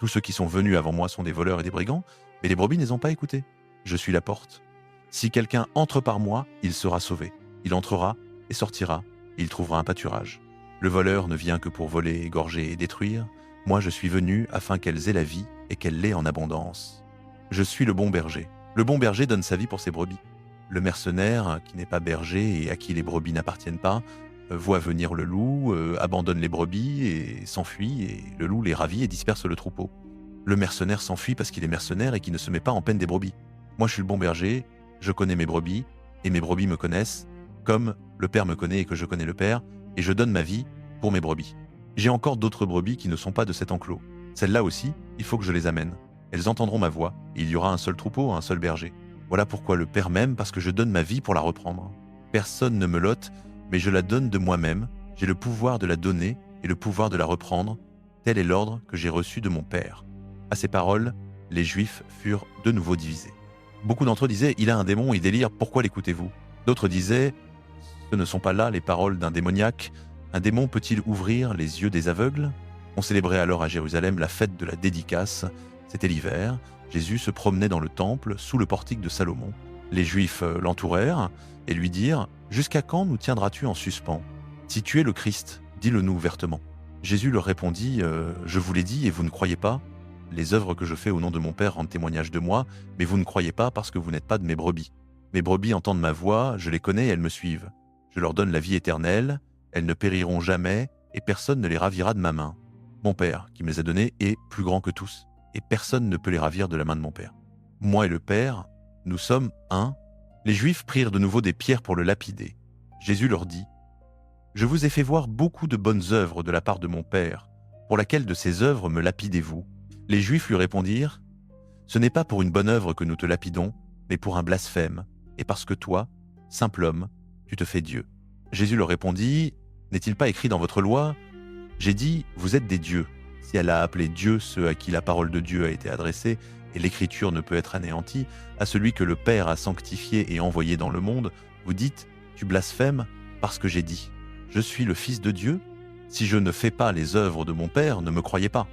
Tous ceux qui sont venus avant moi sont des voleurs et des brigands, mais les brebis ne les ont pas écoutés. Je suis la porte. Si quelqu'un entre par moi, il sera sauvé. Il entrera et sortira, et il trouvera un pâturage. Le voleur ne vient que pour voler, égorger et détruire. Moi, je suis venu afin qu'elles aient la vie et qu'elles l'aient en abondance. Je suis le bon berger. Le bon berger donne sa vie pour ses brebis. Le mercenaire, qui n'est pas berger et à qui les brebis n'appartiennent pas, voit venir le loup, abandonne les brebis et s'enfuit, et le loup les ravit et disperse le troupeau. Le mercenaire s'enfuit parce qu'il est mercenaire et qu'il ne se met pas en peine des brebis. Moi, je suis le bon berger, je connais mes brebis, et mes brebis me connaissent, comme le Père me connaît et que je connais le Père, et je donne ma vie pour mes brebis. J'ai encore d'autres brebis qui ne sont pas de cet enclos. Celles-là aussi, il faut que je les amène. Elles entendront ma voix, et il y aura un seul troupeau, un seul berger. Voilà pourquoi le Père m'aime, parce que je donne ma vie pour la reprendre. Personne ne me l'ôte, mais je la donne de moi-même. J'ai le pouvoir de la donner et le pouvoir de la reprendre. Tel est l'ordre que j'ai reçu de mon Père. À ces paroles, les Juifs furent de nouveau divisés. Beaucoup d'entre eux disaient, il a un démon, il délire, pourquoi l'écoutez-vous? D'autres disaient, ce ne sont pas là les paroles d'un démoniaque. Un démon peut-il ouvrir les yeux des aveugles? On célébrait alors à Jérusalem la fête de la dédicace. C'était l'hiver. Jésus se promenait dans le temple, sous le portique de Salomon. Les Juifs l'entourèrent et lui dirent, « Jusqu'à quand nous tiendras-tu en suspens? Si tu es le Christ, dis-le-nous ouvertement. » Jésus leur répondit, « Je vous l'ai dit et vous ne croyez pas? Les œuvres que je fais au nom de mon Père rendent témoignage de moi, mais vous ne croyez pas parce que vous n'êtes pas de mes brebis. Mes brebis entendent ma voix, je les connais et elles me suivent. Je leur donne la vie éternelle, elles ne périront jamais et personne ne les ravira de ma main. Mon Père, qui me les a donnés, est plus grand que tous, et personne ne peut les ravir de la main de mon Père. Moi et le Père, nous sommes un. » Les Juifs prirent de nouveau des pierres pour le lapider. Jésus leur dit, « Je vous ai fait voir beaucoup de bonnes œuvres de la part de mon Père. Pour laquelle de ces œuvres me lapidez-vous » Les Juifs lui répondirent, « Ce n'est pas pour une bonne œuvre que nous te lapidons, mais pour un blasphème, et parce que toi, simple homme, tu te fais Dieu. » Jésus leur répondit, « N'est-il pas écrit dans votre loi? J'ai dit, vous êtes des dieux. si elle a appelé Dieu ceux à qui la parole de Dieu a été adressée, et l'écriture ne peut être anéantie, à celui que le Père a sanctifié et envoyé dans le monde, vous dites, tu blasphèmes parce que j'ai dit, je suis le Fils de Dieu. Si je ne fais pas les œuvres de mon Père, ne me croyez pas.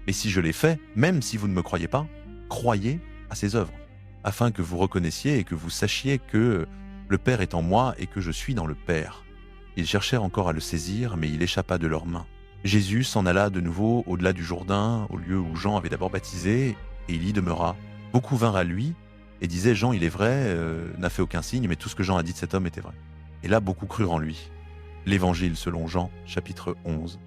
Mais si je les fais, même si vous ne me croyez pas, croyez à ses œuvres, afin que vous reconnaissiez et que vous sachiez que le Père est en moi et que je suis dans le Père. Ils cherchèrent encore à le saisir, mais il échappa de leurs mains. Jésus s'en alla de nouveau au-delà du Jourdain, au lieu où Jean avait d'abord baptisé, et il y demeura. Beaucoup vinrent à lui et disaient, Jean, il est vrai, n'a fait aucun signe, mais tout ce que Jean a dit de cet homme était vrai. Et là, beaucoup crurent en lui. L'Évangile selon Jean, chapitre 11.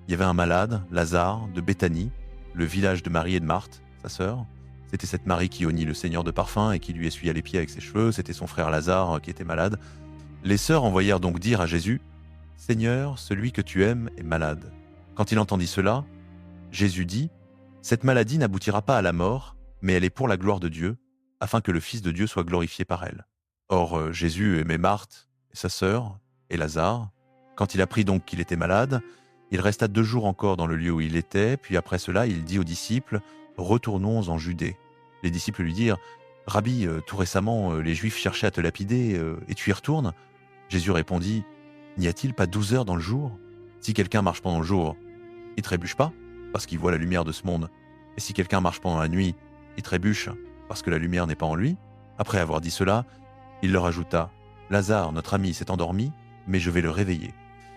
Il y avait un malade, Lazare, de Béthanie, le village de Marie et de Marthe, sa sœur. C'était cette Marie qui honnit le Seigneur de parfum et qui lui essuya les pieds avec ses cheveux. C'était son frère Lazare qui était malade. Les sœurs envoyèrent donc dire à Jésus, « Seigneur, celui que tu aimes est malade. » Quand il entendit cela, Jésus dit, « Cette maladie n'aboutira pas à la mort, mais elle est pour la gloire de Dieu, afin que le Fils de Dieu soit glorifié par elle. » Or, Jésus aimait Marthe et sa sœur et Lazare. Quand il apprit donc qu'il était malade, il resta 2 jours encore dans le lieu où il était, puis après cela, il dit aux disciples, « Retournons en Judée. » Les disciples lui dirent, « Rabbi, tout récemment, les Juifs cherchaient à te lapider, et tu y retournes ?» Jésus répondit, « N'y a-t-il pas 12 heures dans le jour? Si quelqu'un marche pendant le jour, il trébuche pas, parce qu'il voit la lumière de ce monde. Et si quelqu'un marche pendant la nuit, il trébuche, parce que la lumière n'est pas en lui. » Après avoir dit cela, il leur ajouta, « Lazare, notre ami, s'est endormi, mais je vais le réveiller. »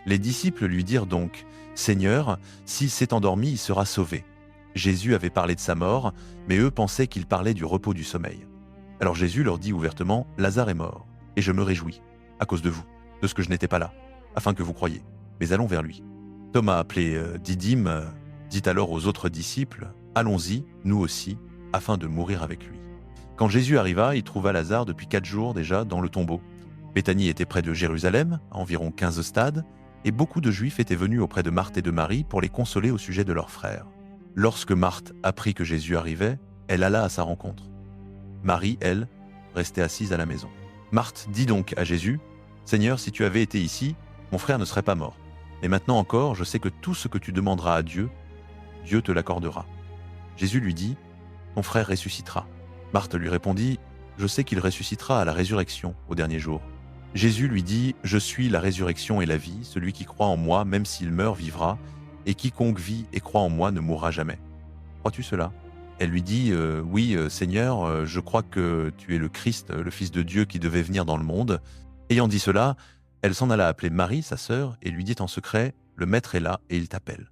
Les disciples lui dirent donc, « Seigneur, s'il s'est endormi, il sera sauvé. » Jésus avait parlé de sa mort, mais eux pensaient qu'il parlait du repos du sommeil. Alors Jésus leur dit ouvertement, « Lazare est mort, et je me réjouis, à cause de vous, de ce que je n'étais pas là, afin que vous croyiez. Mais allons vers lui. » Thomas, appelé Didyme, dit alors aux autres disciples, « Allons-y, nous aussi, afin de mourir avec lui. » Quand Jésus arriva, il trouva Lazare depuis 4 jours déjà dans le tombeau. Béthanie était près de Jérusalem, à environ 15 stades, et beaucoup de Juifs étaient venus auprès de Marthe et de Marie pour les consoler au sujet de leur frère. Lorsque Marthe apprit que Jésus arrivait, elle alla à sa rencontre. Marie, elle, restait assise à la maison. Marthe dit donc à Jésus, « Seigneur, si tu avais été ici, mon frère ne serait pas mort. Mais maintenant encore, je sais que tout ce que tu demanderas à Dieu, Dieu te l'accordera. » Jésus lui dit, « Ton frère ressuscitera. » Marthe lui répondit, « Je sais qu'il ressuscitera à la résurrection, au dernier jour. » Jésus lui dit, « Je suis la résurrection et la vie, celui qui croit en moi, même s'il meurt, vivra, et quiconque vit et croit en moi ne mourra jamais. Crois-tu cela ?» Elle lui dit, « Oui, Seigneur, je crois que tu es le Christ, le Fils de Dieu qui devait venir dans le monde. » Ayant dit cela, elle s'en alla appeler Marie, sa sœur, et lui dit en secret, « Le Maître est là et il t'appelle. »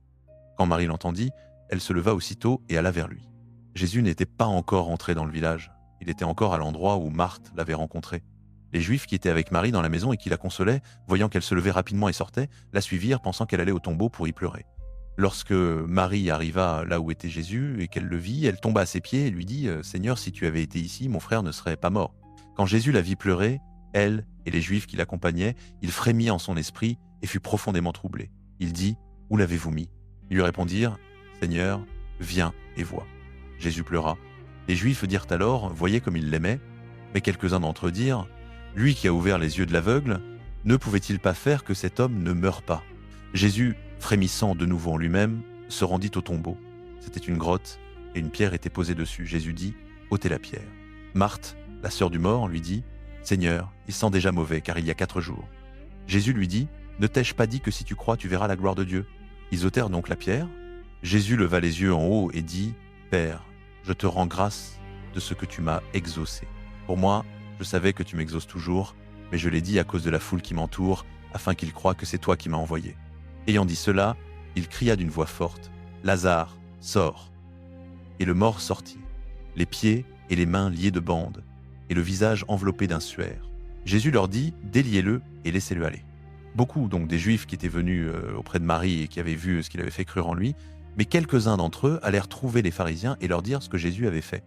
Quand Marie l'entendit, elle se leva aussitôt et alla vers lui. Jésus n'était pas encore entré dans le village. Il était encore à l'endroit où Marthe l'avait rencontré. Les Juifs qui étaient avec Marie dans la maison et qui la consolaient, voyant qu'elle se levait rapidement et sortait, la suivirent pensant qu'elle allait au tombeau pour y pleurer. Lorsque Marie arriva là où était Jésus et qu'elle le vit, elle tomba à ses pieds et lui dit « Seigneur, si tu avais été ici, mon frère ne serait pas mort. » Quand Jésus la vit pleurer, elle et les Juifs qui l'accompagnaient, il frémit en son esprit et fut profondément troublé. Il dit « Où l'avez-vous mis ?» Ils lui répondirent « Seigneur, viens et vois. » Jésus pleura. Les Juifs dirent alors « Voyez comme il l'aimait. » Mais quelques-uns d'entre eux dirent « Lui qui a ouvert les yeux de l'aveugle, ne pouvait-il pas faire que cet homme ne meure pas ?» Jésus, frémissant de nouveau en lui-même, se rendit au tombeau. C'était une grotte, et une pierre était posée dessus. Jésus dit « ôtez la pierre. » Marthe, la sœur du mort, lui dit « Seigneur, il sent déjà mauvais, car il y a 4 jours. » Jésus lui dit « Ne t'ai-je pas dit que si tu crois, tu verras la gloire de Dieu ?» Ils ôtèrent donc la pierre. Jésus leva les yeux en haut et dit « Père, je te rends grâce de ce que tu m'as exaucé. Pour moi, je savais que tu m'exauces toujours, mais je l'ai dit à cause de la foule qui m'entoure, afin qu'ils croient que c'est toi qui m'as envoyé. » Ayant dit cela, il cria d'une voix forte, « Lazare, sors !» Et le mort sortit, les pieds et les mains liés de bandes, et le visage enveloppé d'un suaire. Jésus leur dit, « Déliez-le et laissez-le aller. » Beaucoup donc des Juifs qui étaient venus auprès de Marie et qui avaient vu ce qu'il avait fait crurent en lui, mais quelques-uns d'entre eux allèrent trouver les pharisiens et leur dire ce que Jésus avait fait.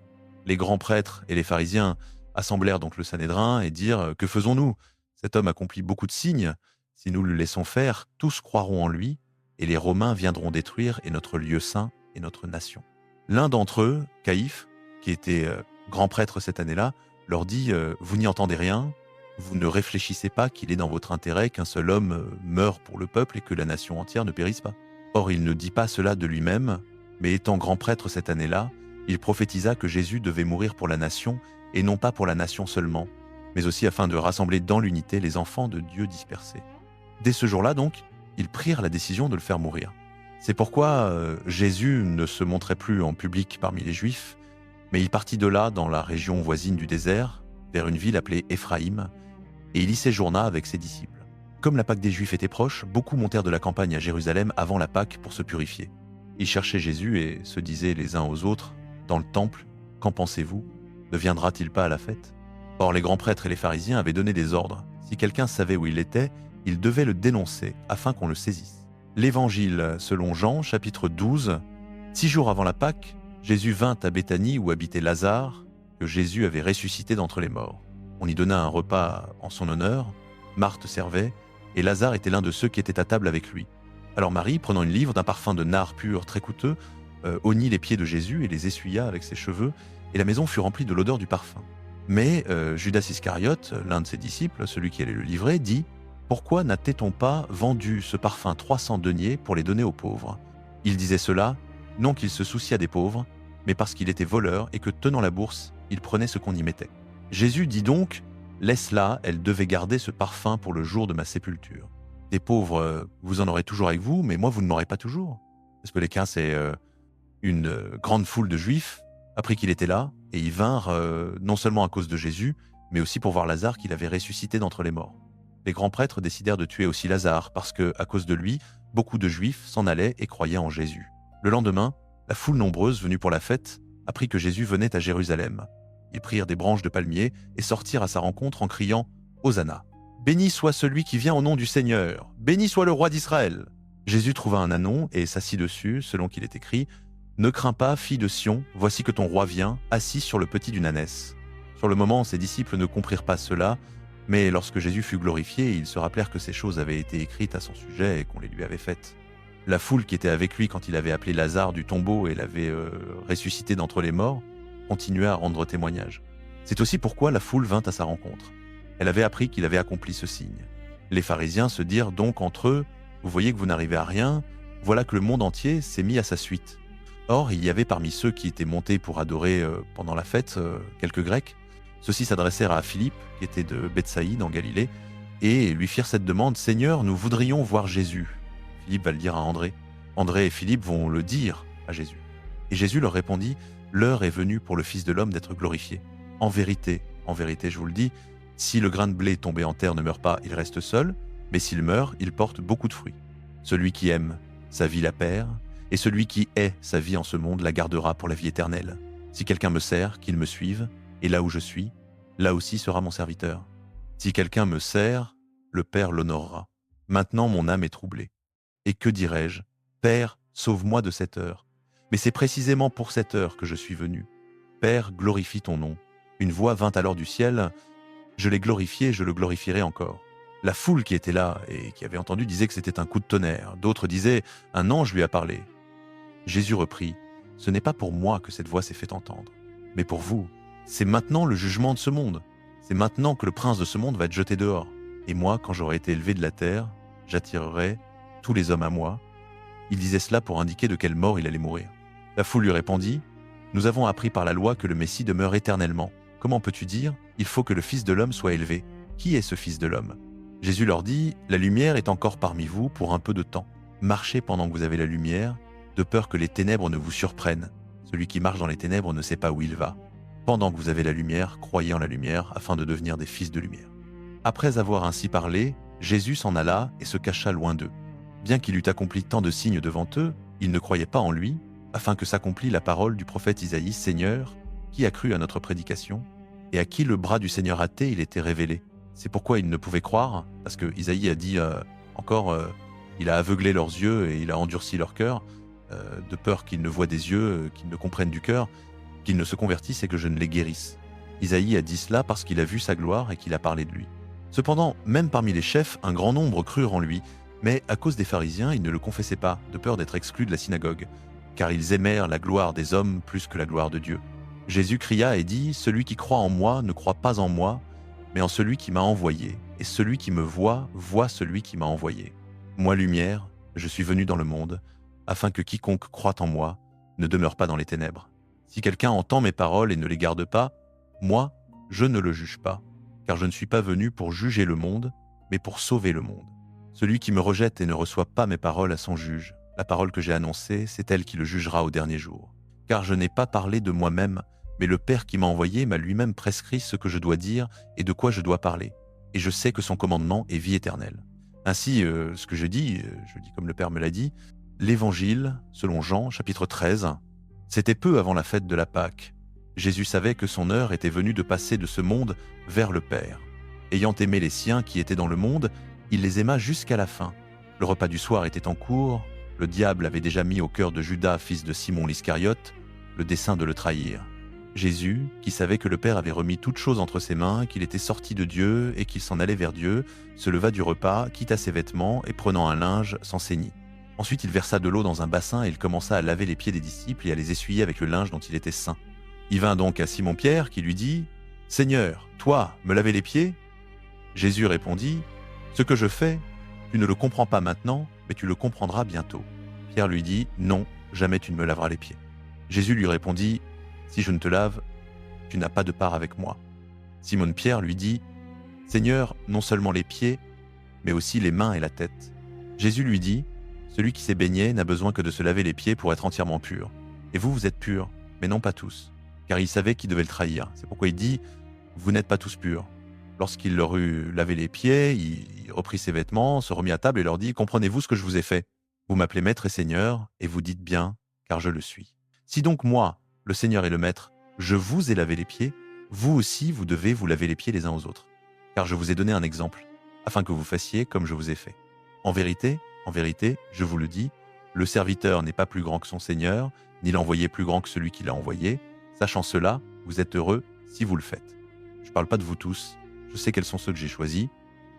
Les grands prêtres et les pharisiens assemblèrent donc le Sanhédrin et dirent « Que faisons-nous? Cet homme accomplit beaucoup de signes. Si nous le laissons faire, tous croiront en lui, et les Romains viendront détruire et notre lieu saint et notre nation. » L'un d'entre eux, Caïphe, qui était grand prêtre cette année-là, leur dit « Vous n'y entendez rien, vous ne réfléchissez pas qu'il est dans votre intérêt qu'un seul homme meure pour le peuple et que la nation entière ne périsse pas. » Or, il ne dit pas cela de lui-même, Mais étant grand prêtre cette année-là, il prophétisa que Jésus devait mourir pour la nation, et non pas pour la nation seulement, mais aussi afin de rassembler dans l'unité les enfants de Dieu dispersés. Dès ce jour-là, donc, ils prirent la décision de le faire mourir. C'est pourquoi Jésus ne se montrait plus en public parmi les Juifs, mais il partit de là dans la région voisine du désert, vers une ville appelée Éphraïm, et il y séjourna avec ses disciples. Comme la Pâque des Juifs était proche, beaucoup montèrent de la campagne à Jérusalem avant la Pâque pour se purifier. Ils cherchaient Jésus et se disaient les uns aux autres, dans le temple, « Qu'en pensez-vous? Ne viendra-t-il pas à la fête ?» Or les grands prêtres et les pharisiens avaient donné des ordres. Si quelqu'un savait où il était, il devait le dénoncer afin qu'on le saisisse. L'Évangile selon Jean, chapitre 12. 6 jours avant la Pâque, Jésus vint à Béthanie où habitait Lazare, que Jésus avait ressuscité d'entre les morts. On y donna un repas en son honneur, Marthe servait, et Lazare était l'un de ceux qui étaient à table avec lui. Alors Marie, prenant une livre d'un parfum de nard pur très coûteux, oignit les pieds de Jésus et les essuya avec ses cheveux, et la maison fut remplie de l'odeur du parfum. Mais Judas Iscariote, l'un de ses disciples, celui qui allait le livrer, dit « Pourquoi n'était-on pas vendu ce parfum 300 deniers pour les donner aux pauvres ?» Il disait cela, non qu'il se souciât des pauvres, mais parce qu'il était voleur et que, tenant la bourse, il prenait ce qu'on y mettait. Jésus dit donc « Laisse-la, elle devait garder ce parfum pour le jour de ma sépulture. Des pauvres, vous en aurez toujours avec vous, mais moi, vous ne m'aurez pas toujours. » Parce que les cas, c'est une grande foule de Juifs apprit qu'il était là, et ils vinrent non seulement à cause de Jésus, mais aussi pour voir Lazare qu'il avait ressuscité d'entre les morts. Les grands prêtres décidèrent de tuer aussi Lazare, parce que, à cause de lui, beaucoup de Juifs s'en allaient et croyaient en Jésus. Le lendemain, la foule nombreuse venue pour la fête apprit que Jésus venait à Jérusalem. Ils prirent des branches de palmier et sortirent à sa rencontre en criant « Hosanna ! Béni soit celui qui vient au nom du Seigneur! Béni soit le roi d'Israël !» Jésus trouva un ânon et s'assit dessus, selon qu'il est écrit « Ne crains pas, fille de Sion, voici que ton roi vient, assis sur le petit d'une ânesse. » Sur le moment, ses disciples ne comprirent pas cela, mais lorsque Jésus fut glorifié, ils se rappelèrent que ces choses avaient été écrites à son sujet et qu'on les lui avait faites. La foule qui était avec lui quand il avait appelé Lazare du tombeau et l'avait ressuscité d'entre les morts continua à rendre témoignage. C'est aussi pourquoi la foule vint à sa rencontre. Elle avait appris qu'il avait accompli ce signe. Les pharisiens se dirent donc entre eux « Vous voyez que vous n'arrivez à rien, voilà que le monde entier s'est mis à sa suite. » Or, il y avait parmi ceux qui étaient montés pour adorer pendant la fête quelques Grecs. Ceux-ci s'adressèrent à Philippe, qui était de Bethsaïde en Galilée, et lui firent cette demande « Seigneur, nous voudrions voir Jésus. » Philippe va le dire à André. André et Philippe vont le dire à Jésus. Et Jésus leur répondit « L'heure est venue pour le Fils de l'homme d'être glorifié. En vérité, je vous le dis, si le grain de blé tombé en terre ne meurt pas, il reste seul, mais s'il meurt, il porte beaucoup de fruits. Celui qui aime, sa vie la perd, et celui qui hait sa vie en ce monde la gardera pour la vie éternelle. Si quelqu'un me sert, qu'il me suive, et là où je suis, là aussi sera mon serviteur. Si quelqu'un me sert, le Père l'honorera. Maintenant mon âme est troublée. Et que dirais-je? Père, sauve-moi de cette heure. Mais c'est précisément pour cette heure que je suis venu. Père, glorifie ton nom. Une voix vint alors du ciel. Je l'ai glorifié, je le glorifierai encore. La foule qui était là et qui avait entendu disait que c'était un coup de tonnerre. D'autres disaient, un ange lui a parlé. Jésus reprit, ce n'est pas pour moi que cette voix s'est fait entendre, mais pour vous. C'est maintenant le jugement de ce monde. C'est maintenant que le prince de ce monde va être jeté dehors. Et moi, quand j'aurai été élevé de la terre, j'attirerai tous les hommes à moi. Il disait cela pour indiquer de quelle mort il allait mourir. La foule lui répondit, nous avons appris par la loi que le Messie demeure éternellement. Comment peux-tu dire, il faut que le Fils de l'homme soit élevé? Qui est ce Fils de l'homme? Jésus leur dit, la lumière est encore parmi vous pour un peu de temps. Marchez pendant que vous avez la lumière, de peur que les ténèbres ne vous surprennent. Celui qui marche dans les ténèbres ne sait pas où il va. Pendant que vous avez la lumière, croyez en la lumière, afin de devenir des fils de lumière. Après avoir ainsi parlé, Jésus s'en alla et se cacha loin d'eux. Bien qu'il eût accompli tant de signes devant eux, ils ne croyaient pas en lui, afin que s'accomplît la parole du prophète Isaïe, « Seigneur, qui a cru à notre prédication, et à qui le bras du Seigneur hâté il était révélé ?» C'est pourquoi ils ne pouvaient croire, parce que Isaïe a dit il a aveuglé leurs yeux et il a endurci leur cœur, de peur qu'ils ne voient des yeux, qu'ils ne comprennent du cœur, qu'ils ne se convertissent et que je ne les guérisse. Isaïe a dit cela parce qu'il a vu sa gloire et qu'il a parlé de lui. Cependant, même parmi les chefs, un grand nombre crurent en lui, mais à cause des pharisiens, ils ne le confessaient pas, de peur d'être exclus de la synagogue, car ils aimèrent la gloire des hommes plus que la gloire de Dieu. Jésus cria et dit, « Celui qui croit en moi ne croit pas en moi, mais en celui qui m'a envoyé, et celui qui me voit, voit celui qui m'a envoyé. Moi, lumière, je suis venu dans le monde, afin que quiconque croit en moi ne demeure pas dans les ténèbres. Si quelqu'un entend mes paroles et ne les garde pas, moi, je ne le juge pas, car je ne suis pas venu pour juger le monde, mais pour sauver le monde. Celui qui me rejette et ne reçoit pas mes paroles à son juge, la parole que j'ai annoncée, c'est elle qui le jugera au dernier jour. Car je n'ai pas parlé de moi-même, mais le Père qui m'a envoyé m'a lui-même prescrit ce que je dois dire et de quoi je dois parler. Et je sais que son commandement est vie éternelle. Ainsi, ce que je dis comme le Père me l'a dit, l'Évangile, selon Jean, chapitre 13, c'était peu avant la fête de la Pâque. Jésus savait que son heure était venue de passer de ce monde vers le Père. Ayant aimé les siens qui étaient dans le monde, il les aima jusqu'à la fin. Le repas du soir était en cours, le diable avait déjà mis au cœur de Judas, fils de Simon l'Iscariote, le dessein de le trahir. Jésus, qui savait que le Père avait remis toutes choses entre ses mains, qu'il était sorti de Dieu et qu'il s'en allait vers Dieu, se leva du repas, quitta ses vêtements et prenant un linge, s'en ceignit. Ensuite il versa de l'eau dans un bassin et il commença à laver les pieds des disciples et à les essuyer avec le linge dont il était saint. Il vint donc à Simon-Pierre qui lui dit « Seigneur, toi, me laver les pieds ?» Jésus répondit « Ce que je fais, tu ne le comprends pas maintenant, mais tu le comprendras bientôt. » Pierre lui dit « Non, jamais tu ne me laveras les pieds. » Jésus lui répondit « Si je ne te lave, tu n'as pas de part avec moi. » Simon-Pierre lui dit « Seigneur, non seulement les pieds, mais aussi les mains et la tête. » Jésus lui dit « Celui qui s'est baigné n'a besoin que de se laver les pieds pour être entièrement pur. Et vous, vous êtes purs, mais non pas tous. » Car il savait qui devait le trahir. C'est pourquoi il dit « Vous n'êtes pas tous purs. » Lorsqu'il leur eut lavé les pieds, il reprit ses vêtements, se remit à table et leur dit « Comprenez-vous ce que je vous ai fait? Vous m'appelez Maître et Seigneur, et vous dites bien, car je le suis. Si donc moi, le Seigneur et le Maître, je vous ai lavé les pieds, vous aussi vous devez vous laver les pieds les uns aux autres. Car je vous ai donné un exemple, afin que vous fassiez comme je vous ai fait. En vérité, je vous le dis, le serviteur n'est pas plus grand que son Seigneur, ni l'envoyé plus grand que celui qui l'a envoyé. Sachant cela, vous êtes heureux si vous le faites. Je ne parle pas de vous tous, je sais quels sont ceux que j'ai choisis,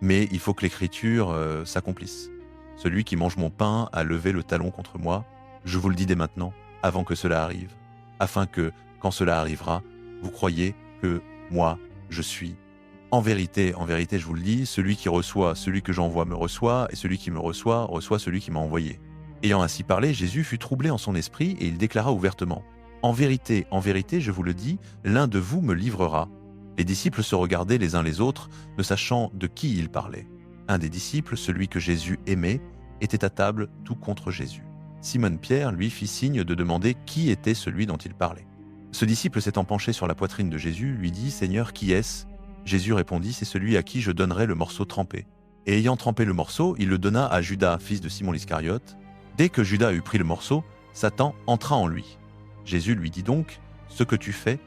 mais il faut que l'Écriture s'accomplisse. Celui qui mange mon pain a levé le talon contre moi, je vous le dis dès maintenant, avant que cela arrive, afin que, quand cela arrivera, vous croyez que moi, je suis. En vérité, je vous le dis, celui qui reçoit celui que j'envoie me reçoit, et celui qui me reçoit celui qui m'a envoyé. Ayant ainsi parlé, Jésus fut troublé en son esprit, et il déclara ouvertement, en vérité, je vous le dis, l'un de vous me livrera. Les disciples se regardaient les uns les autres, ne sachant de qui ils parlaient. Un des disciples, celui que Jésus aimait, était à table tout contre Jésus. Simon-Pierre lui fit signe de demander qui était celui dont il parlait. Ce disciple s'étant penché sur la poitrine de Jésus, lui dit « Seigneur, qui est-ce » Jésus répondit « C'est celui à qui je donnerai le morceau trempé. » Et ayant trempé le morceau, il le donna à Judas, fils de Simon l'Iscariote. Dès que Judas eut pris le morceau, Satan entra en lui. Jésus lui dit donc « Ce que tu fais,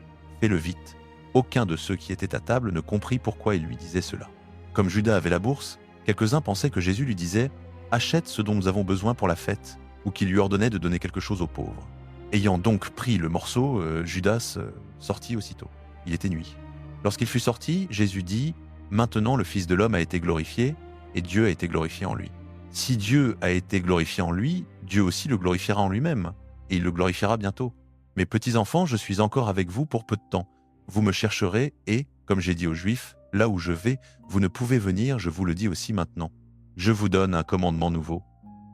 fais-le vite. » Aucun de ceux qui étaient à table ne comprit pourquoi il lui disait cela. Comme Judas avait la bourse, quelques-uns pensaient que Jésus lui disait « Achète ce dont nous avons besoin pour la fête » ou qu'il lui ordonnait de donner quelque chose aux pauvres. Ayant donc pris le morceau, Judas sortit aussitôt. Il était nuit. Lorsqu'il fut sorti, Jésus dit « Maintenant le Fils de l'homme a été glorifié, et Dieu a été glorifié en lui. Si Dieu a été glorifié en lui, Dieu aussi le glorifiera en lui-même, et il le glorifiera bientôt. Mes petits enfants, je suis encore avec vous pour peu de temps. Vous me chercherez, et, comme j'ai dit aux Juifs, là où je vais, vous ne pouvez venir, je vous le dis aussi maintenant. Je vous donne un commandement nouveau.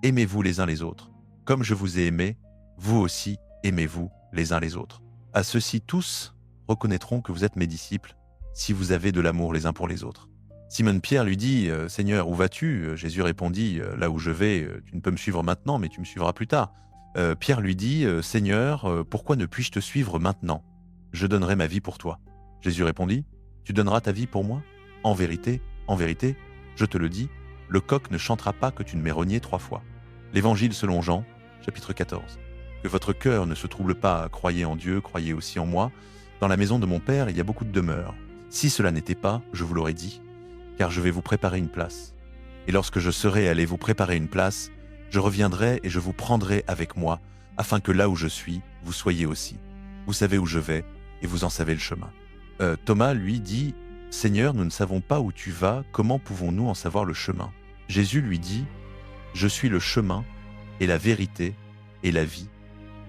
Aimez-vous les uns les autres. Comme je vous ai aimé, vous aussi aimez-vous les uns les autres. À ceux-ci tous reconnaîtront que vous êtes mes disciples, si vous avez de l'amour les uns pour les autres. Simon-Pierre lui dit « Seigneur, où vas-tu » Jésus répondit « Là où je vais, tu ne peux me suivre maintenant, mais tu me suivras plus tard. » Pierre lui dit « Seigneur, pourquoi ne puis-je te suivre maintenant ? Je donnerai ma vie pour toi. » Jésus répondit « Tu donneras ta vie pour moi ? En vérité, je te le dis, le coq ne chantera pas que tu ne m'aies renié 3 fois. » L'Évangile selon Jean, chapitre 14. Que votre cœur ne se trouble pas, croyez en Dieu, croyez aussi en moi. Dans la maison de mon Père, il y a beaucoup de demeures. Si cela n'était pas, je vous l'aurais dit, car je vais vous préparer une place. Et lorsque je serai allé vous préparer une place, je reviendrai et je vous prendrai avec moi, afin que là où je suis, vous soyez aussi. Vous savez où je vais, et vous en savez le chemin. Thomas, lui, dit « Seigneur, nous ne savons pas où tu vas, comment pouvons-nous en savoir le chemin ?» Jésus lui dit « Je suis le chemin, et la vérité, et la vie.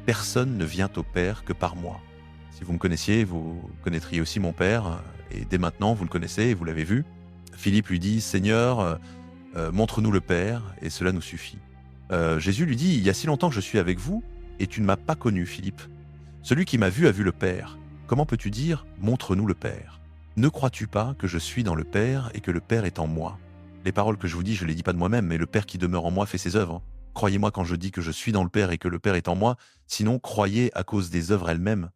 Personne ne vient au Père que par moi. » Si vous me connaissiez, vous connaîtriez aussi mon Père, et dès maintenant, vous le connaissez et vous l'avez vu. Philippe lui dit « Seigneur, montre-nous le Père, et cela nous suffit. » Jésus lui dit « Il y a si longtemps que je suis avec vous, et tu ne m'as pas connu, Philippe. Celui qui m'a vu a vu le Père. Comment peux-tu dire « Montre-nous le Père » ? Ne crois-tu pas que je suis dans le Père et que le Père est en moi ? Les paroles que je vous dis, je ne les dis pas de moi-même, mais le Père qui demeure en moi fait ses œuvres. Croyez-moi quand je dis que je suis dans le Père et que le Père est en moi, sinon croyez à cause des œuvres elles-mêmes.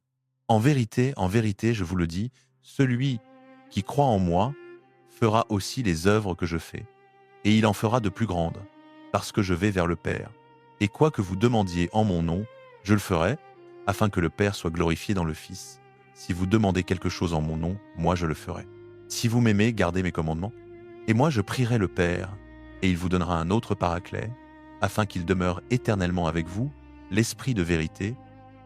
En vérité, je vous le dis, celui qui croit en moi fera aussi les œuvres que je fais, et il en fera de plus grandes, parce que je vais vers le Père. Et quoi que vous demandiez en mon nom, je le ferai, afin que le Père soit glorifié dans le Fils. Si vous demandez quelque chose en mon nom, moi je le ferai. Si vous m'aimez, gardez mes commandements. Et moi je prierai le Père, et il vous donnera un autre paraclet, afin qu'il demeure éternellement avec vous, l'Esprit de vérité,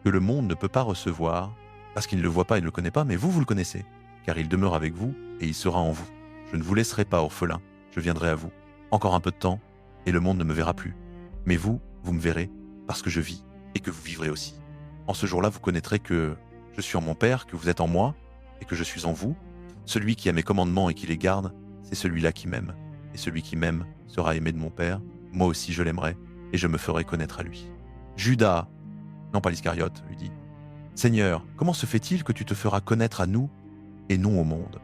que le monde ne peut pas recevoir, parce qu'il ne le voit pas et ne le connaît pas, mais vous le connaissez, car il demeure avec vous et il sera en vous. Je ne vous laisserai pas orphelin, je viendrai à vous. Encore un peu de temps, et le monde ne me verra plus. Mais vous me verrez, parce que je vis, et que vous vivrez aussi. En ce jour-là, vous connaîtrez que je suis en mon Père, que vous êtes en moi, et que je suis en vous. Celui qui a mes commandements et qui les garde, c'est celui-là qui m'aime. Et celui qui m'aime sera aimé de mon Père, moi aussi je l'aimerai, et je me ferai connaître à lui. Judas, non pas l'Iscariote, lui dit, « Seigneur, comment se fait-il que tu te feras connaître à nous et non au monde ?»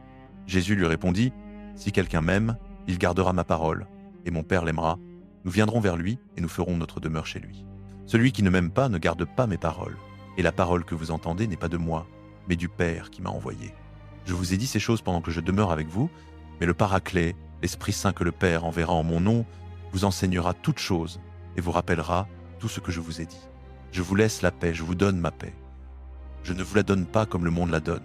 Jésus lui répondit, « Si quelqu'un m'aime, il gardera ma parole, et mon Père l'aimera. Nous viendrons vers lui et nous ferons notre demeure chez lui. Celui qui ne m'aime pas ne garde pas mes paroles, et la parole que vous entendez n'est pas de moi, mais du Père qui m'a envoyé. Je vous ai dit ces choses pendant que je demeure avec vous, mais le Paraclet, l'Esprit Saint que le Père enverra en mon nom, vous enseignera toutes choses et vous rappellera tout ce que je vous ai dit. Je vous laisse la paix, je vous donne ma paix. Je ne vous la donne pas comme le monde la donne.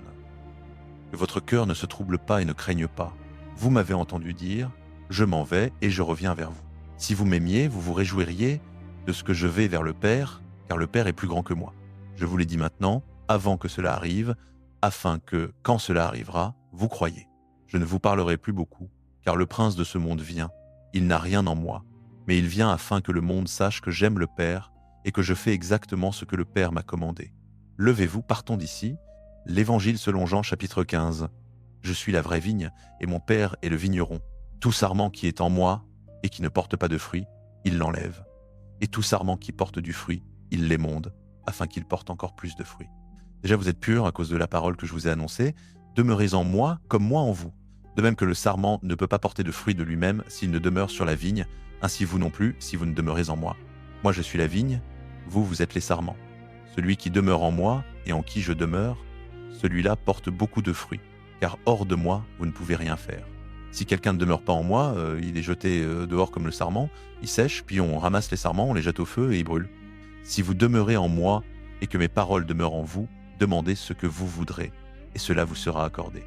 Que votre cœur ne se trouble pas et ne craigne pas. Vous m'avez entendu dire, je m'en vais et je reviens vers vous. Si vous m'aimiez, vous vous réjouiriez de ce que je vais vers le Père, car le Père est plus grand que moi. Je vous l'ai dit maintenant, avant que cela arrive, afin que, quand cela arrivera, vous croyiez. Je ne vous parlerai plus beaucoup, car le prince de ce monde vient. Il n'a rien en moi, mais il vient afin que le monde sache que j'aime le Père et que je fais exactement ce que le Père m'a commandé. Levez-vous, partons d'ici. L'Évangile selon Jean, chapitre 15. Je suis la vraie vigne, et mon Père est le vigneron. Tout sarment qui est en moi et qui ne porte pas de fruit, il l'enlève. Et tout sarment qui porte du fruit, il l'émonde, afin qu'il porte encore plus de fruits. Déjà vous êtes purs à cause de la parole que je vous ai annoncée. Demeurez en moi comme moi en vous. De même que le sarment ne peut pas porter de fruit de lui-même s'il ne demeure sur la vigne, ainsi vous non plus si vous ne demeurez en moi. Moi je suis la vigne, vous êtes les sarments. Celui qui demeure en moi et en qui je demeure, celui-là porte beaucoup de fruits, car hors de moi vous ne pouvez rien faire. Si quelqu'un ne demeure pas en moi, il est jeté dehors comme le sarment, il sèche, puis on ramasse les sarments, on les jette au feu et ils brûlent. Si vous demeurez en moi et que mes paroles demeurent en vous, demandez ce que vous voudrez, et cela vous sera accordé.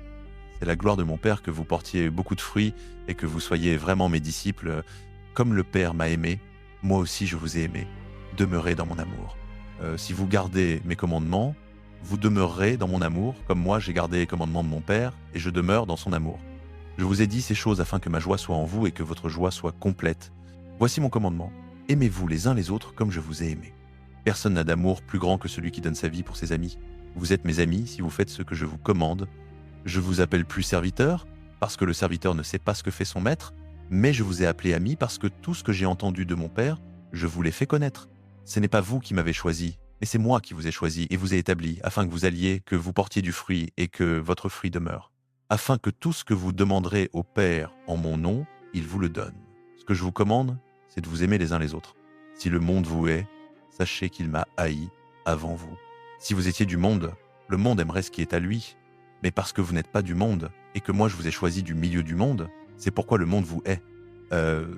C'est la gloire de mon Père que vous portiez beaucoup de fruits et que vous soyez vraiment mes disciples. Comme le Père m'a aimé, moi aussi je vous ai aimé. Demeurez dans mon amour. Si vous gardez mes commandements, vous demeurerez dans mon amour, comme moi j'ai gardé les commandements de mon Père, et je demeure dans son amour. Je vous ai dit ces choses afin que ma joie soit en vous et que votre joie soit complète. Voici mon commandement. Aimez-vous les uns les autres comme je vous ai aimé. Personne n'a d'amour plus grand que celui qui donne sa vie pour ses amis. Vous êtes mes amis si vous faites ce que je vous commande. Je vous appelle plus serviteur, parce que le serviteur ne sait pas ce que fait son maître, mais je vous ai appelé ami parce que tout ce que j'ai entendu de mon Père, je vous l'ai fait connaître. Ce n'est pas vous qui m'avez choisi, mais c'est moi qui vous ai choisi et vous ai établi, afin que vous alliez, que vous portiez du fruit et que votre fruit demeure. Afin que tout ce que vous demanderez au Père en mon nom, il vous le donne. Ce que je vous commande, c'est de vous aimer les uns les autres. Si le monde vous hait, sachez qu'il m'a haï avant vous. Si vous étiez du monde, le monde aimerait ce qui est à lui. Mais parce que vous n'êtes pas du monde, et que moi je vous ai choisi du milieu du monde, c'est pourquoi le monde vous hait.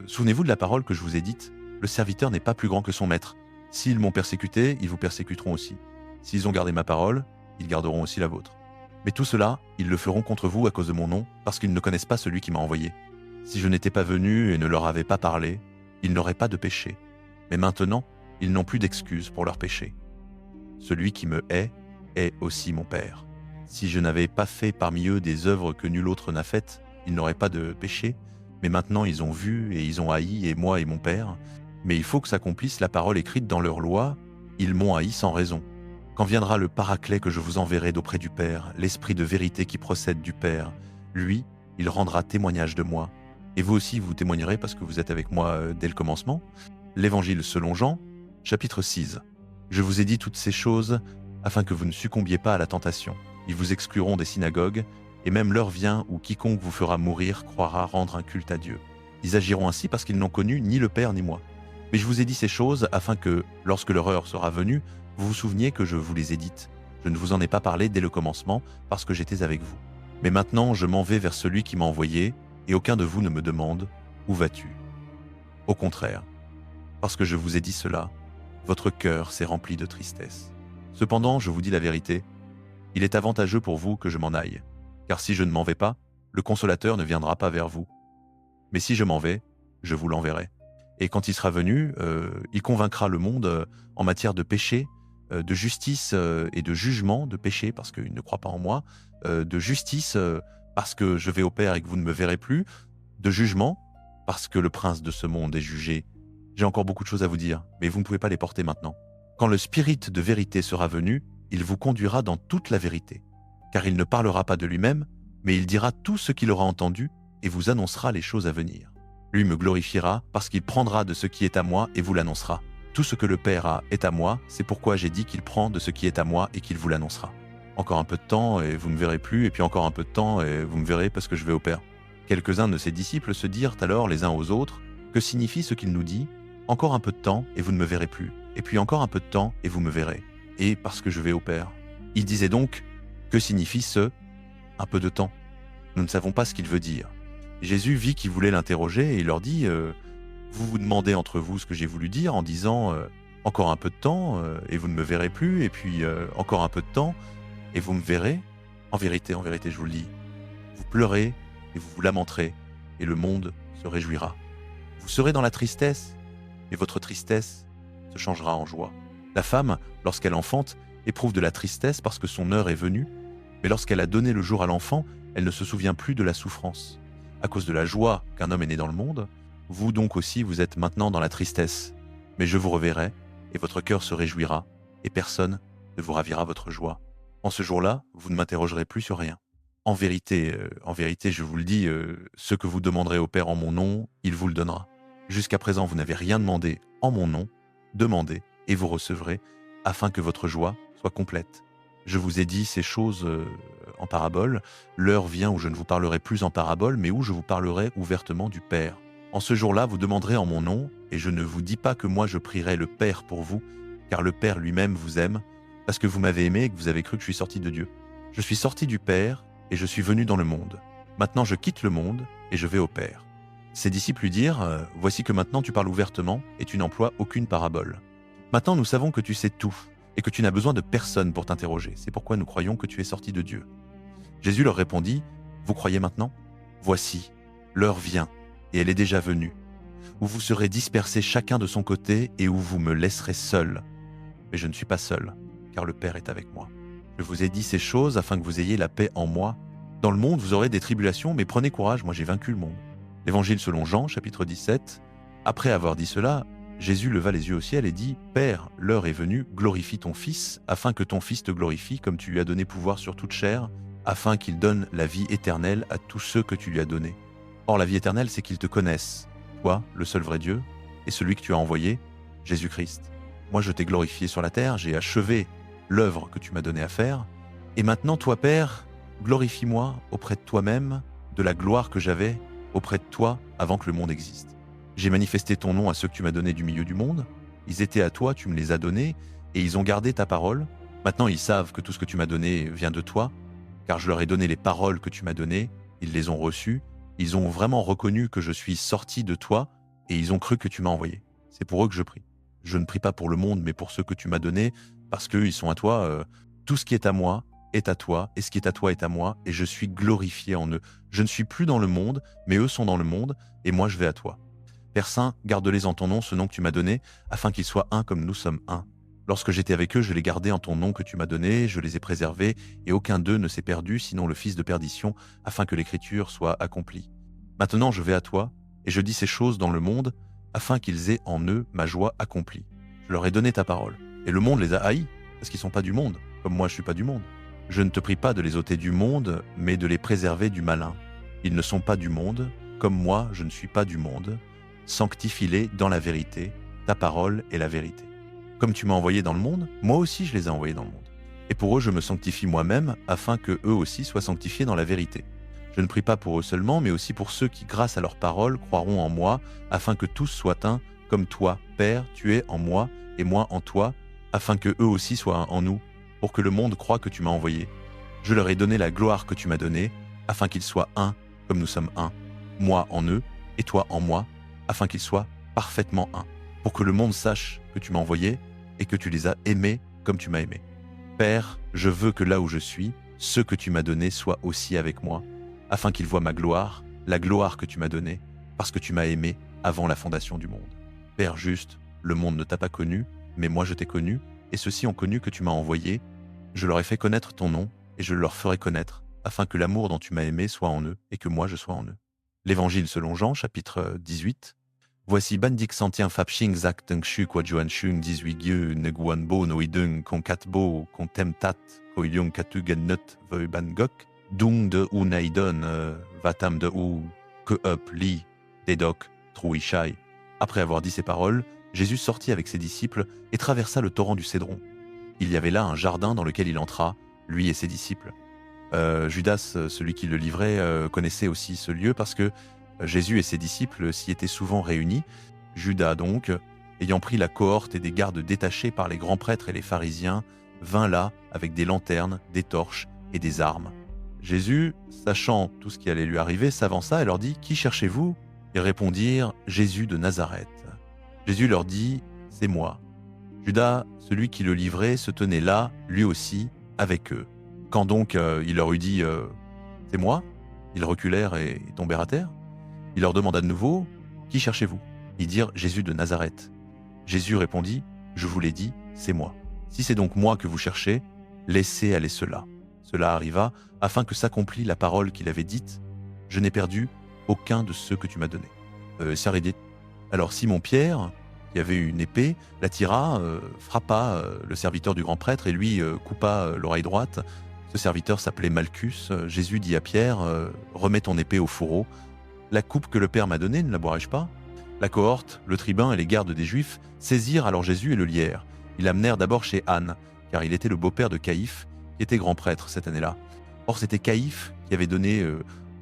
Souvenez-vous de la parole que je vous ai dite, le serviteur n'est pas plus grand que son maître. S'ils m'ont persécuté, ils vous persécuteront aussi. S'ils ont gardé ma parole, ils garderont aussi la vôtre. Mais tout cela, ils le feront contre vous à cause de mon nom, parce qu'ils ne connaissent pas celui qui m'a envoyé. Si je n'étais pas venu et ne leur avais pas parlé, ils n'auraient pas de péché. Mais maintenant, ils n'ont plus d'excuses pour leur péché. Celui qui me hait est aussi mon Père. Si je n'avais pas fait parmi eux des œuvres que nul autre n'a faites, ils n'auraient pas de péché, mais maintenant ils ont vu et ils ont haï, et moi et mon Père. Mais il faut que s'accomplisse la parole écrite dans leur loi, ils m'ont haï sans raison. Quand viendra le Paraclet que je vous enverrai d'auprès du Père, l'Esprit de vérité qui procède du Père, lui, il rendra témoignage de moi. Et vous aussi, vous témoignerez parce que vous êtes avec moi dès le commencement. L'Évangile selon Jean, chapitre 6. Je vous ai dit toutes ces choses afin que vous ne succombiez pas à la tentation. Ils vous excluront des synagogues, et même l'heure vient où quiconque vous fera mourir croira rendre un culte à Dieu. Ils agiront ainsi parce qu'ils n'ont connu ni le Père ni moi. Mais je vous ai dit ces choses afin que, lorsque leur heure sera venue, vous vous souveniez que je vous les ai dites. Je ne vous en ai pas parlé dès le commencement parce que j'étais avec vous. Mais maintenant, je m'en vais vers celui qui m'a envoyé, et aucun de vous ne me demande « Où vas-tu » Au contraire, parce que je vous ai dit cela, votre cœur s'est rempli de tristesse. Cependant, je vous dis la vérité, il est avantageux pour vous que je m'en aille, car si je ne m'en vais pas, le Consolateur ne viendra pas vers vous. Mais si je m'en vais, je vous l'enverrai. Et quand il sera venu, il convaincra le monde en matière de péché, de justice et de jugement, de péché parce qu'il ne croit pas en moi, de justice parce que je vais au Père et que vous ne me verrez plus, de jugement parce que le prince de ce monde est jugé. J'ai encore beaucoup de choses à vous dire, mais vous ne pouvez pas les porter maintenant. Quand le Spirit de vérité sera venu, il vous conduira dans toute la vérité, car il ne parlera pas de lui-même, mais il dira tout ce qu'il aura entendu et vous annoncera les choses à venir. Lui me glorifiera parce qu'il prendra de ce qui est à moi et vous l'annoncera. Tout ce que le Père a est à moi, c'est pourquoi j'ai dit qu'il prend de ce qui est à moi et qu'il vous l'annoncera. Encore un peu de temps et vous ne me verrez plus, et puis encore un peu de temps et vous me verrez parce que je vais au Père. Quelques-uns de ses disciples se dirent alors les uns aux autres, que signifie ce qu'il nous dit ? Encore un peu de temps et vous ne me verrez plus, et puis encore un peu de temps et vous me verrez, et parce que je vais au Père. Il disait donc, que signifie ce un peu de temps ? Nous ne savons pas ce qu'il veut dire. Jésus vit qu'ils voulaient l'interroger et il leur dit vous vous demandez entre vous ce que j'ai voulu dire en disant encore un peu de temps et vous ne me verrez plus, et puis encore un peu de temps et vous me verrez. En vérité, je vous le dis, vous pleurez et vous vous lamenterez et le monde se réjouira. Vous serez dans la tristesse, mais votre tristesse se changera en joie. La femme, lorsqu'elle enfante, éprouve de la tristesse parce que son heure est venue, mais lorsqu'elle a donné le jour à l'enfant, elle ne se souvient plus de la souffrance. À cause de la joie qu'un homme est né dans le monde, vous donc aussi vous êtes maintenant dans la tristesse. Mais je vous reverrai, et votre cœur se réjouira, et personne ne vous ravira votre joie. En ce jour-là, vous ne m'interrogerez plus sur rien. En vérité, je vous le dis, ce que vous demanderez au Père en mon nom, il vous le donnera. Jusqu'à présent, vous n'avez rien demandé en mon nom, demandez, et vous recevrez, afin que votre joie soit complète. Je vous ai dit ces choses en parabole. L'heure vient où je ne vous parlerai plus en parabole, mais où je vous parlerai ouvertement du Père. En ce jour-là, vous demanderez en mon nom, et je ne vous dis pas que moi je prierai le Père pour vous, car le Père lui-même vous aime, parce que vous m'avez aimé et que vous avez cru que je suis sorti de Dieu. Je suis sorti du Père, et je suis venu dans le monde. Maintenant je quitte le monde, et je vais au Père. Ses disciples lui dirent « Voici que maintenant tu parles ouvertement, et tu n'emploies aucune parabole. Maintenant nous savons que tu sais tout, et que tu n'as besoin de personne pour t'interroger. C'est pourquoi nous croyons que tu es sorti de Dieu. » Jésus leur répondit « Vous croyez maintenant ? Voici, l'heure vient, et elle est déjà venue, où vous serez dispersés chacun de son côté et où vous me laisserez seul. Mais je ne suis pas seul, car le Père est avec moi. Je vous ai dit ces choses afin que vous ayez la paix en moi. Dans le monde, vous aurez des tribulations, mais prenez courage, moi j'ai vaincu le monde. » L'Évangile selon Jean, chapitre 17. Après avoir dit cela, Jésus leva les yeux au ciel et dit « Père, l'heure est venue, glorifie ton Fils, afin que ton Fils te glorifie, comme tu lui as donné pouvoir sur toute chair, afin qu'il donne la vie éternelle à tous ceux que tu lui as donnés. Or la vie éternelle, c'est qu'ils te connaissent, toi, le seul vrai Dieu, et celui que tu as envoyé, Jésus-Christ. Moi je t'ai glorifié sur la terre, j'ai achevé l'œuvre que tu m'as donnée à faire, et maintenant toi, Père, glorifie-moi auprès de toi-même de la gloire que j'avais auprès de toi avant que le monde existe. J'ai manifesté ton nom à ceux que tu m'as donnés du milieu du monde, ils étaient à toi, tu me les as donnés, et ils ont gardé ta parole. Maintenant ils savent que tout ce que tu m'as donné vient de toi, car je leur ai donné les paroles que tu m'as données, ils les ont reçues, ils ont vraiment reconnu que je suis sorti de toi, et ils ont cru que tu m'as envoyé. C'est pour eux que je prie. Je ne prie pas pour le monde, mais pour ceux que tu m'as donnés, parce qu'ils sont à toi. Tout ce qui est à moi est à toi, et ce qui est à toi est à moi, et je suis glorifié en eux. Je ne suis plus dans le monde, mais eux sont dans le monde, et moi je vais à toi. Père Saint, garde-les en ton nom, ce nom que tu m'as donné, afin qu'ils soient un comme nous sommes un. Lorsque j'étais avec eux, je les gardais en ton nom que tu m'as donné, je les ai préservés, et aucun d'eux ne s'est perdu, sinon le fils de perdition, afin que l'écriture soit accomplie. Maintenant je vais à toi, et je dis ces choses dans le monde, afin qu'ils aient en eux ma joie accomplie. Je leur ai donné ta parole, et le monde les a haïs, parce qu'ils ne sont pas du monde, comme moi je ne suis pas du monde. Je ne te prie pas de les ôter du monde, mais de les préserver du malin. Ils ne sont pas du monde, comme moi je ne suis pas du monde. Sanctifie-les dans la vérité, ta parole est la vérité. Comme tu m'as envoyé dans le monde, moi aussi je les ai envoyés dans le monde. Et pour eux, je me sanctifie moi-même, afin que eux aussi soient sanctifiés dans la vérité. Je ne prie pas pour eux seulement, mais aussi pour ceux qui, grâce à leur parole, croiront en moi, afin que tous soient un, comme toi, Père, tu es en moi, et moi en toi, afin que eux aussi soient un en nous, pour que le monde croie que tu m'as envoyé. Je leur ai donné la gloire que tu m'as donnée, afin qu'ils soient un, comme nous sommes un, moi en eux, et toi en moi, afin qu'ils soient parfaitement un, pour que le monde sache que tu m'as envoyé, et que tu les as aimés comme tu m'as aimé. Père, je veux que là où je suis, ceux que tu m'as donnés soient aussi avec moi, afin qu'ils voient ma gloire, la gloire que tu m'as donnée, parce que tu m'as aimé avant la fondation du monde. Père juste, le monde ne t'a pas connu, mais moi je t'ai connu, et ceux-ci ont connu que tu m'as envoyé. Je leur ai fait connaître ton nom, et je le leur ferai connaître, afin que l'amour dont tu m'as aimé soit en eux, et que moi je sois en eux. L'Évangile selon Jean, chapitre 18. Voici bandik sentien fapching zak tung shu kwa juan shung 18 gieu neguan bo no idung kon kat bo kon temtat ko ilyong katu gennut veu ban gok dung de ou naidon vatam de ou que up li dedok trouishai. Après avoir dit ces paroles, Jésus sortit avec ses disciples et traversa le torrent du Cédron. Il y avait là un jardin dans lequel il entra, lui et ses disciples. Judas, celui qui le livrait, connaissait aussi ce lieu parce que Jésus et ses disciples s'y étaient souvent réunis. Judas donc, ayant pris la cohorte et des gardes détachés par les grands prêtres et les pharisiens, vint là avec des lanternes, des torches et des armes. Jésus, sachant tout ce qui allait lui arriver, s'avança et leur dit « Qui cherchez-vous » Ils répondirent « Jésus de Nazareth ». Jésus leur dit « C'est moi ». Judas, celui qui le livrait, se tenait là, lui aussi, avec eux. Quand donc il leur eut dit « C'est moi », ils reculèrent et tombèrent à terre. Il leur demanda de nouveau « Qui cherchez-vous » Ils dirent « Jésus de Nazareth ». Jésus répondit « Je vous l'ai dit, c'est moi. Si c'est donc moi que vous cherchez, laissez aller cela. » Cela arriva afin que s'accomplît la parole qu'il avait dite « Je n'ai perdu aucun de ceux que tu m'as donnés. » Alors Simon-Pierre, qui avait une épée, la tira, frappa le serviteur du grand prêtre et lui coupa l'oreille droite. Ce serviteur s'appelait Malchus. Jésus dit à Pierre « Remets ton épée au fourreau. La coupe que le Père m'a donnée, ne la boirai-je pas ?» La cohorte, le tribun et les gardes des Juifs saisirent alors Jésus et le lièrent. Ils l'amenèrent d'abord chez Anne, car il était le beau-père de Caïphe, qui était grand prêtre cette année-là. Or c'était Caïphe qui avait donné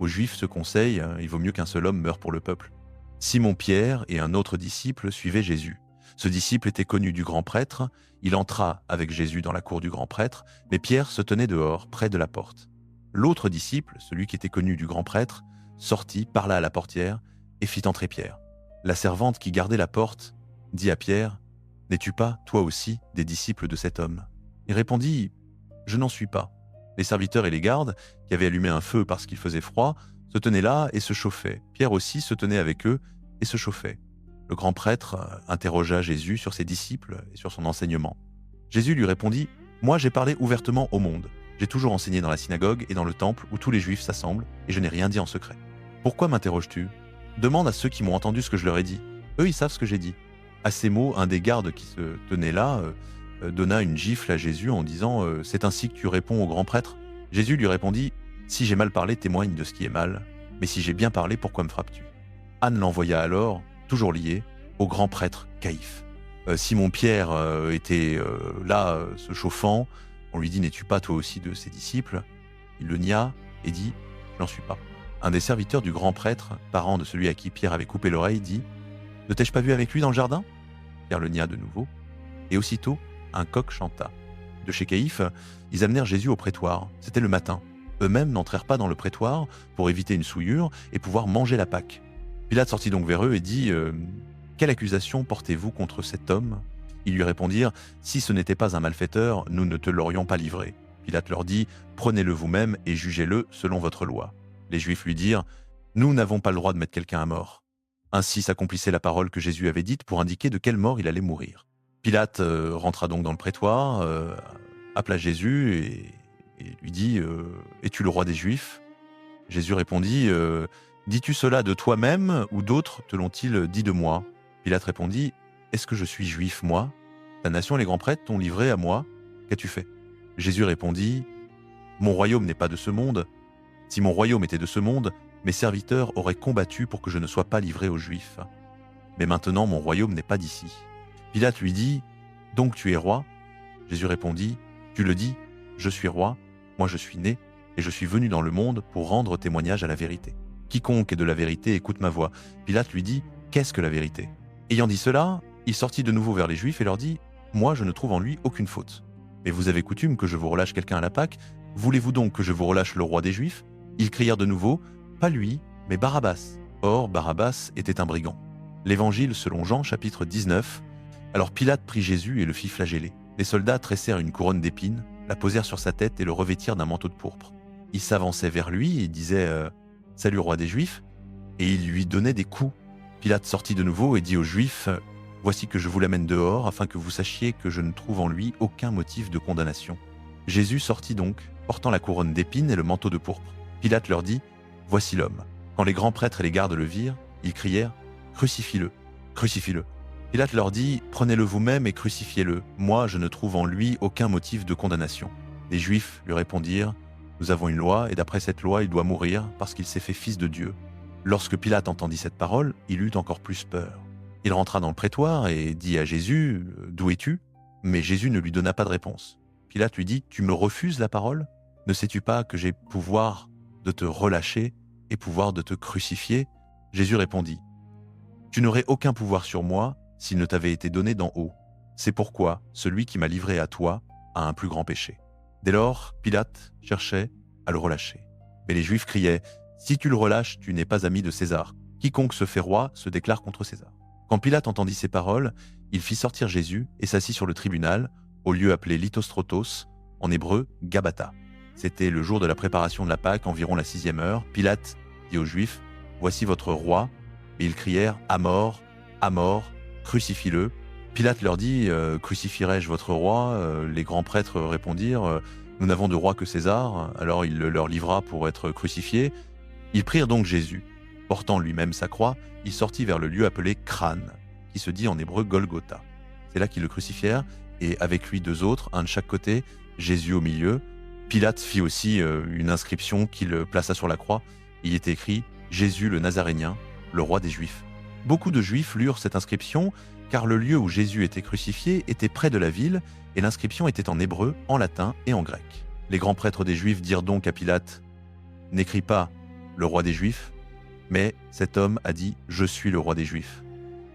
aux Juifs ce conseil, il vaut mieux qu'un seul homme meure pour le peuple. Simon-Pierre et un autre disciple suivaient Jésus. Ce disciple était connu du grand prêtre, il entra avec Jésus dans la cour du grand prêtre, mais Pierre se tenait dehors, près de la porte. L'autre disciple, celui qui était connu du grand prêtre, sortit, parla à la portière et fit entrer Pierre. La servante qui gardait la porte dit à Pierre « N'es-tu pas, toi aussi, des disciples de cet homme ?» Il répondit « Je n'en suis pas. » Les serviteurs et les gardes, qui avaient allumé un feu parce qu'il faisait froid, se tenaient là et se chauffaient. Pierre aussi se tenait avec eux et se chauffait. Le grand prêtre interrogea Jésus sur ses disciples et sur son enseignement. Jésus lui répondit « Moi j'ai parlé ouvertement au monde. J'ai toujours enseigné dans la synagogue et dans le temple où tous les Juifs s'assemblent et je n'ai rien dit en secret. Pourquoi m'interroges-tu ? Demande à ceux qui m'ont entendu ce que je leur ai dit. Eux, ils savent ce que j'ai dit. » À ces mots, un des gardes qui se tenait là donna une gifle à Jésus en disant « C'est ainsi que tu réponds au grand prêtre ?» Jésus lui répondit « Si j'ai mal parlé, témoigne de ce qui est mal. Mais si j'ai bien parlé, pourquoi me frappes-tu » Anne l'envoya alors, toujours lié, au grand prêtre Caïphe. Simon-Pierre était là, se chauffant. On lui dit « N'es-tu pas toi aussi de ses disciples ?» Il le nia et dit « Je n'en suis pas. » Un des serviteurs du grand prêtre, parent de celui à qui Pierre avait coupé l'oreille, dit « Ne t'ai-je pas vu avec lui dans le jardin ?» Pierre le nia de nouveau. Et aussitôt, un coq chanta. De chez Caïphe, ils amenèrent Jésus au prétoire. C'était le matin. Eux-mêmes n'entrèrent pas dans le prétoire pour éviter une souillure et pouvoir manger la Pâque. Pilate sortit donc vers eux et dit « Quelle accusation portez-vous contre cet homme ?» Ils lui répondirent « Si ce n'était pas un malfaiteur, nous ne te l'aurions pas livré. » Pilate leur dit « Prenez-le vous-même et jugez-le selon votre loi. » Les Juifs lui dirent « Nous n'avons pas le droit de mettre quelqu'un à mort. » Ainsi s'accomplissait la parole que Jésus avait dite pour indiquer de quelle mort il allait mourir. Pilate rentra donc dans le prétoire, appela Jésus et lui dit « Es-tu le roi des Juifs ?» Jésus répondit « Dis-tu cela de toi-même ou d'autres te l'ont-ils dit de moi ?» Pilate répondit « Est-ce que je suis juif, moi ? Ta nation et les grands prêtres t'ont livré à moi. Qu'as-tu fait ?» Jésus répondit « Mon royaume n'est pas de ce monde. Si mon royaume était de ce monde, mes serviteurs auraient combattu pour que je ne sois pas livré aux Juifs. Mais maintenant mon royaume n'est pas d'ici. » Pilate lui dit « Donc tu es roi ?» Jésus répondit, « Tu le dis, je suis roi, moi je suis né, et je suis venu dans le monde pour rendre témoignage à la vérité. Quiconque est de la vérité écoute ma voix. » Pilate lui dit, « Qu'est-ce que la vérité ?» Ayant dit cela, il sortit de nouveau vers les Juifs et leur dit, « Moi je ne trouve en lui aucune faute. Mais vous avez coutume que je vous relâche quelqu'un à la Pâque. Voulez-vous donc que je vous relâche le roi des Juifs ?» Ils crièrent de nouveau, « Pas lui, mais Barabbas. » Or Barabbas était un brigand. L'Évangile selon Jean, chapitre 19. Alors Pilate prit Jésus et le fit flageller. Les soldats tressèrent une couronne d'épines, la posèrent sur sa tête et le revêtirent d'un manteau de pourpre. Ils s'avançaient vers lui et disaient « Salut roi des Juifs !» et ils lui donnaient des coups. Pilate sortit de nouveau et dit aux Juifs « Voici que je vous l'amène dehors, afin que vous sachiez que je ne trouve en lui aucun motif de condamnation. » Jésus sortit donc, portant la couronne d'épines et le manteau de pourpre. Pilate leur dit « Voici l'homme. » Quand les grands prêtres et les gardes le virent, ils crièrent « Crucifie-le, crucifie-le !» Pilate leur dit « Prenez-le vous-même et crucifiez-le. Moi, je ne trouve en lui aucun motif de condamnation. » Les Juifs lui répondirent « Nous avons une loi, et d'après cette loi, il doit mourir, parce qu'il s'est fait fils de Dieu. » Lorsque Pilate entendit cette parole, il eut encore plus peur. Il rentra dans le prétoire et dit à Jésus « D'où es-tu » Mais Jésus ne lui donna pas de réponse. Pilate lui dit « Tu me refuses la parole ? Ne sais-tu pas que j'ai pouvoir de te relâcher et pouvoir de te crucifier ?» Jésus répondit « Tu n'aurais aucun pouvoir sur moi s'il ne t'avait été donné d'en haut. C'est pourquoi celui qui m'a livré à toi a un plus grand péché. » Dès lors, Pilate cherchait à le relâcher. Mais les Juifs criaient « Si tu le relâches, tu n'es pas ami de César. Quiconque se fait roi se déclare contre César. » Quand Pilate entendit ces paroles, il fit sortir Jésus et s'assit sur le tribunal, au lieu appelé Lithostrotos, en hébreu Gabata. C'était le jour de la préparation de la Pâque, environ la 6e heure. Pilate dit aux Juifs « Voici votre roi. » Et ils crièrent « À mort, crucifie-le. » Pilate leur dit « Crucifierai-je votre roi ?» Les grands prêtres répondirent « Nous n'avons de roi que César. » Alors il le leur livra pour être crucifié. Ils prirent donc Jésus. Portant lui-même sa croix, il sortit vers le lieu appelé Crâne, qui se dit en hébreu Golgotha. C'est là qu'ils le crucifièrent, et avec lui 2 autres, un de chaque côté, Jésus au milieu. Pilate fit aussi une inscription qu'il plaça sur la croix. Il y était écrit « Jésus le Nazarénien, le roi des Juifs ». Beaucoup de Juifs lurent cette inscription, car le lieu où Jésus était crucifié était près de la ville, et l'inscription était en hébreu, en latin et en grec. Les grands prêtres des Juifs dirent donc à Pilate « N'écris pas « le roi des Juifs », mais cet homme a dit « Je suis le roi des Juifs ».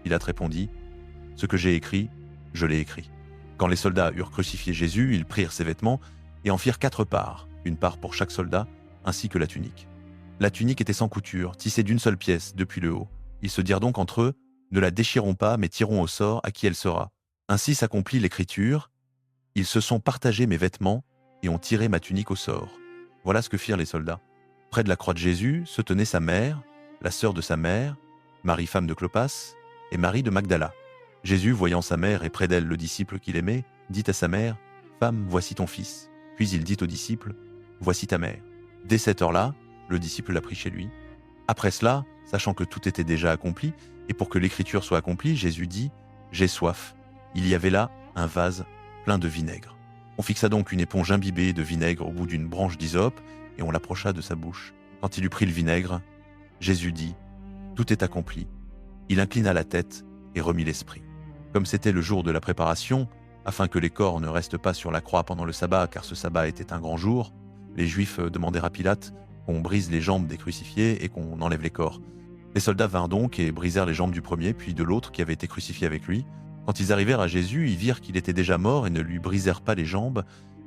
Pilate répondit « Ce que j'ai écrit, je l'ai écrit. » Quand les soldats eurent crucifié Jésus, ils prirent ses vêtements et en firent 4 parts, une part pour chaque soldat, ainsi que la tunique. La tunique était sans couture, tissée d'une seule pièce, depuis le haut. Ils se dirent donc entre eux « Ne la déchirons pas, mais tirons au sort à qui elle sera. » Ainsi s'accomplit l'écriture « Ils se sont partagés mes vêtements et ont tiré ma tunique au sort. » Voilà ce que firent les soldats. Près de la croix de Jésus se tenait sa mère, la sœur de sa mère, Marie femme de Clopas, et Marie de Magdala. Jésus, voyant sa mère et près d'elle le disciple qu'il aimait, dit à sa mère « Femme, voici ton fils. » Puis il dit au disciple « Voici ta mère. » Dès cette heure-là, le disciple l'a pris chez lui. Après cela, sachant que tout était déjà accompli, et pour que l'écriture soit accomplie, Jésus dit « J'ai soif. » Il y avait là un vase plein de vinaigre. On fixa donc une éponge imbibée de vinaigre au bout d'une branche d'hysope, et on l'approcha de sa bouche. Quand il eut pris le vinaigre, Jésus dit « Tout est accompli. » Il inclina la tête et remit l'esprit. Comme c'était le jour de la préparation, afin que les corps ne restent pas sur la croix pendant le sabbat, car ce sabbat était un grand jour, les Juifs demandèrent à Pilate qu'on brise les jambes des crucifiés et qu'on enlève les corps. Les soldats vinrent donc et brisèrent les jambes du premier, puis de l'autre qui avait été crucifié avec lui. Quand ils arrivèrent à Jésus, ils virent qu'il était déjà mort et ne lui brisèrent pas les jambes,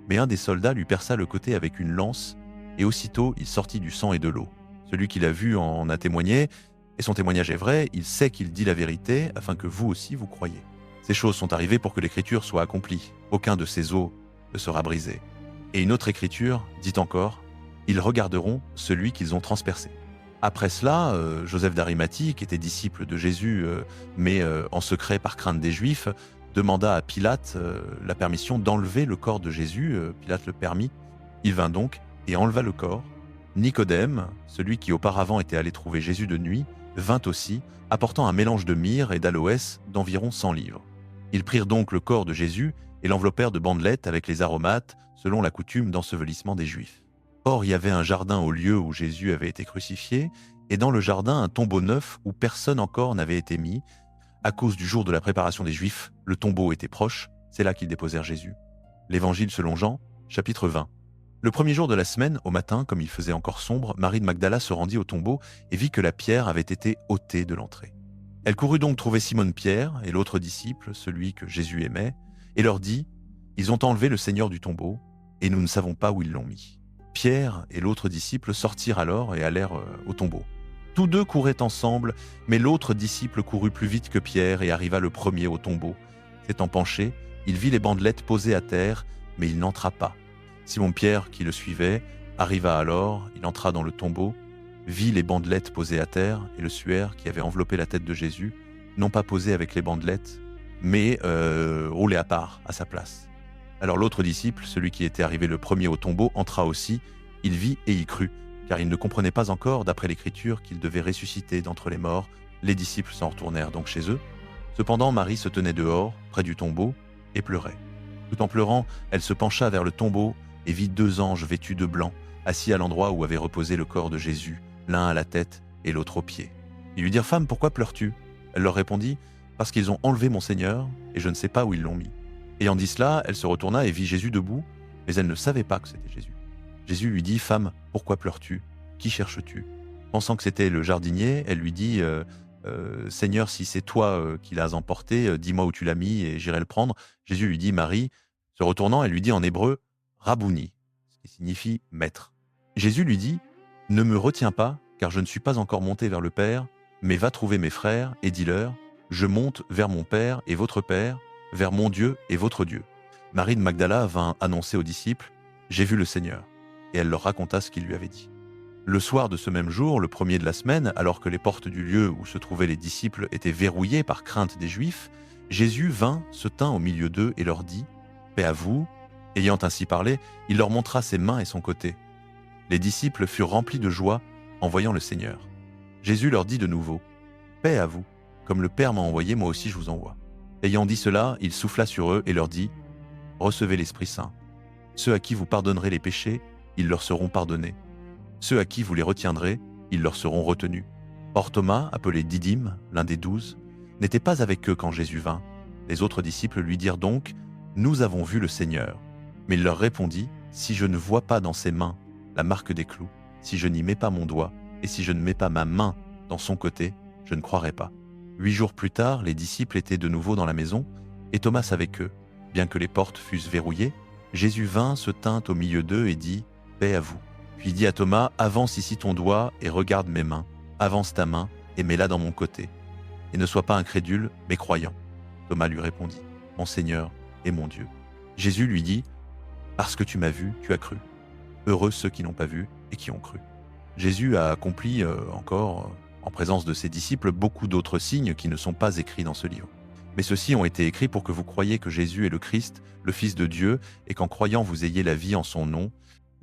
mais un des soldats lui perça le côté avec une lance, et aussitôt il sortit du sang et de l'eau. Celui qui l'a vu en a témoigné, et son témoignage est vrai, il sait qu'il dit la vérité, afin que vous aussi vous croyiez. Ces choses sont arrivées pour que l'écriture soit accomplie. Aucun de ces os ne sera brisé. Et une autre écriture dit encore, ils regarderont celui qu'ils ont transpercé. Après cela, Joseph d'Arimathie, qui était disciple de Jésus, mais en secret par crainte des Juifs, demanda à Pilate la permission d'enlever le corps de Jésus. Pilate le permit. Il vint donc et enleva le corps. Nicodème, celui qui auparavant était allé trouver Jésus de nuit, vint aussi, apportant un mélange de myrrhe et d'aloès d'environ 100 livres. Ils prirent donc le corps de Jésus et l'enveloppèrent de bandelettes avec les aromates, selon la coutume d'ensevelissement des Juifs. Or, il y avait un jardin au lieu où Jésus avait été crucifié, et dans le jardin un tombeau neuf où personne encore n'avait été mis. À cause du jour de la préparation des Juifs, le tombeau était proche, C'est là qu'ils déposèrent Jésus. L'Évangile selon Jean, chapitre 20. Le premier jour de la semaine, au matin, comme il faisait encore sombre, Marie de Magdala se rendit au tombeau et vit que la pierre avait été ôtée de l'entrée. Elle courut donc trouver Simon-Pierre et l'autre disciple, celui que Jésus aimait, et leur dit « Ils ont enlevé le Seigneur du tombeau, et nous ne savons pas où ils l'ont mis. » Pierre et l'autre disciple sortirent alors et allèrent au tombeau. Tous deux couraient ensemble, mais l'autre disciple courut plus vite que Pierre et arriva le premier au tombeau. S'étant penché, il vit les bandelettes posées à terre, mais il n'entra pas. Simon-Pierre, qui le suivait, arriva alors, il entra dans le tombeau, vit les bandelettes posées à terre et le suaire qui avait enveloppé la tête de Jésus, non pas posé avec les bandelettes, mais roulé à part, à sa place. Alors l'autre disciple, celui qui était arrivé le premier au tombeau, entra aussi, il vit et y crut, car il ne comprenait pas encore, d'après l'Écriture, qu'il devait ressusciter d'entre les morts. Les disciples s'en retournèrent donc chez eux. Cependant, Marie se tenait dehors, près du tombeau, et pleurait. Tout en pleurant, elle se pencha vers le tombeau et vit 2 anges vêtus de blanc, assis à l'endroit où avait reposé le corps de Jésus, l'un à la tête et l'autre aux pieds. Ils lui dirent « Femme, pourquoi pleures-tu » Elle leur répondit « Parce qu'ils ont enlevé mon Seigneur, et je ne sais pas où ils l'ont mis. » Ayant dit cela, elle se retourna et vit Jésus debout, mais elle ne savait pas que c'était Jésus. Jésus lui dit « Femme, pourquoi pleures-tu? Qui cherches-tu » Pensant que c'était le jardinier, elle lui dit Seigneur, si c'est toi qui l'as emporté, dis-moi où tu l'as mis et j'irai le prendre. » Jésus lui dit « Marie ». Se retournant, elle lui dit en hébreu « Rabouni », ce qui signifie « maître ». Jésus lui dit « Ne me retiens pas, car je ne suis pas encore monté vers le Père, mais va trouver mes frères et dis-leur « Je monte vers mon Père et votre Père, vers mon Dieu et votre Dieu. » Marie de Magdala vint annoncer aux disciples « J'ai vu le Seigneur ». Et elle leur raconta ce qu'il lui avait dit. Le soir de ce même jour, le premier de la semaine, alors que les portes du lieu où se trouvaient les disciples étaient verrouillées par crainte des Juifs, Jésus vint, se tint au milieu d'eux et leur dit « Paix à vous ». Ayant ainsi parlé, il leur montra ses mains et son côté. Les disciples furent remplis de joie en voyant le Seigneur. Jésus leur dit de nouveau « Paix à vous, comme le Père m'a envoyé, moi aussi je vous envoie. » Ayant dit cela, il souffla sur eux et leur dit « Recevez l'Esprit Saint. Ceux à qui vous pardonnerez les péchés, ils leur seront pardonnés. Ceux à qui vous les retiendrez, ils leur seront retenus. » Or Thomas, appelé Didyme, l'un des 12, n'était pas avec eux quand Jésus vint. Les autres disciples lui dirent donc « Nous avons vu le Seigneur. » Mais il leur répondit « Si je ne vois pas dans ses mains la marque des clous, si je n'y mets pas mon doigt, et si je ne mets pas ma main dans son côté, je ne croirai pas. » 8 jours plus tard, les disciples étaient de nouveau dans la maison, et Thomas avec eux. Bien que les portes fussent verrouillées, Jésus vint, se tint au milieu d'eux et dit « Paix à vous ». Puis dit à Thomas « Avance ici ton doigt et regarde mes mains. Avance ta main et mets-la dans mon côté. Et ne sois pas incrédule, mais croyant. » Thomas lui répondit « Mon Seigneur et mon Dieu. » Jésus lui dit « Parce que tu m'as vu, tu as cru. Heureux ceux qui n'ont pas vu et qui ont cru. » Jésus a accompli encore, en présence de ses disciples, beaucoup d'autres signes qui ne sont pas écrits dans ce livre. Mais ceux-ci ont été écrits pour que vous croyiez que Jésus est le Christ, le Fils de Dieu, et qu'en croyant vous ayez la vie en son nom.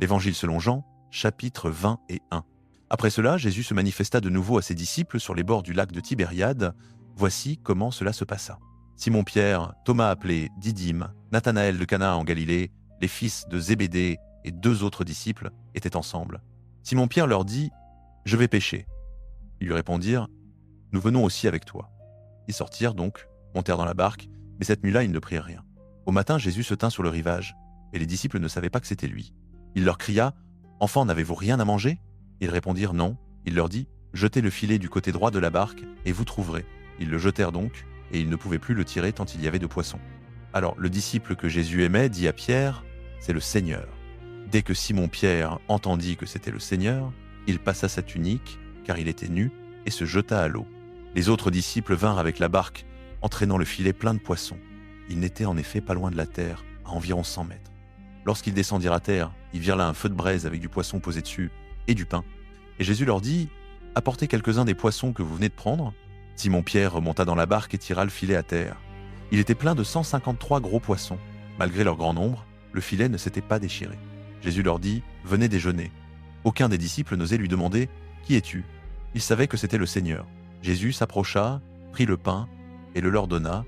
L'Évangile selon Jean, chapitres 20 et 1. Après cela, Jésus se manifesta de nouveau à ses disciples sur les bords du lac de Tibériade. Voici comment cela se passa. Simon-Pierre, Thomas appelé Didyme, Nathanaël de Cana en Galilée, les fils de Zébédée et 2 autres disciples étaient ensemble. Simon-Pierre leur dit « Je vais pêcher. » Ils lui répondirent « Nous venons aussi avec toi. » Ils sortirent donc, montèrent dans la barque, mais cette nuit-là, ils ne prirent rien. Au matin, Jésus se tint sur le rivage, et les disciples ne savaient pas que c'était lui. Il leur cria « Enfants, n'avez-vous rien à manger ?» Ils répondirent « Non. » Il leur dit « Jetez le filet du côté droit de la barque, et vous trouverez. » Ils le jetèrent donc, et ils ne pouvaient plus le tirer tant il y avait de poissons. Alors le disciple que Jésus aimait dit à Pierre « C'est le Seigneur. » Dès que Simon-Pierre entendit que c'était le Seigneur, il passa sa tunique, car il était nu, et se jeta à l'eau. Les autres disciples vinrent avec la barque, entraînant le filet plein de poissons. Ils n'étaient en effet pas loin de la terre, à environ 100 mètres. Lorsqu'ils descendirent à terre, ils virent là un feu de braise avec du poisson posé dessus et du pain. Et Jésus leur dit « Apportez quelques-uns des poissons que vous venez de prendre. » Simon-Pierre remonta dans la barque et tira le filet à terre. Il était plein de 153 gros poissons. Malgré leur grand nombre, le filet ne s'était pas déchiré. Jésus leur dit « Venez déjeuner. » Aucun des disciples n'osait lui demander « Qui es-tu » Il savait que c'était le Seigneur. Jésus s'approcha, prit le pain et le leur donna.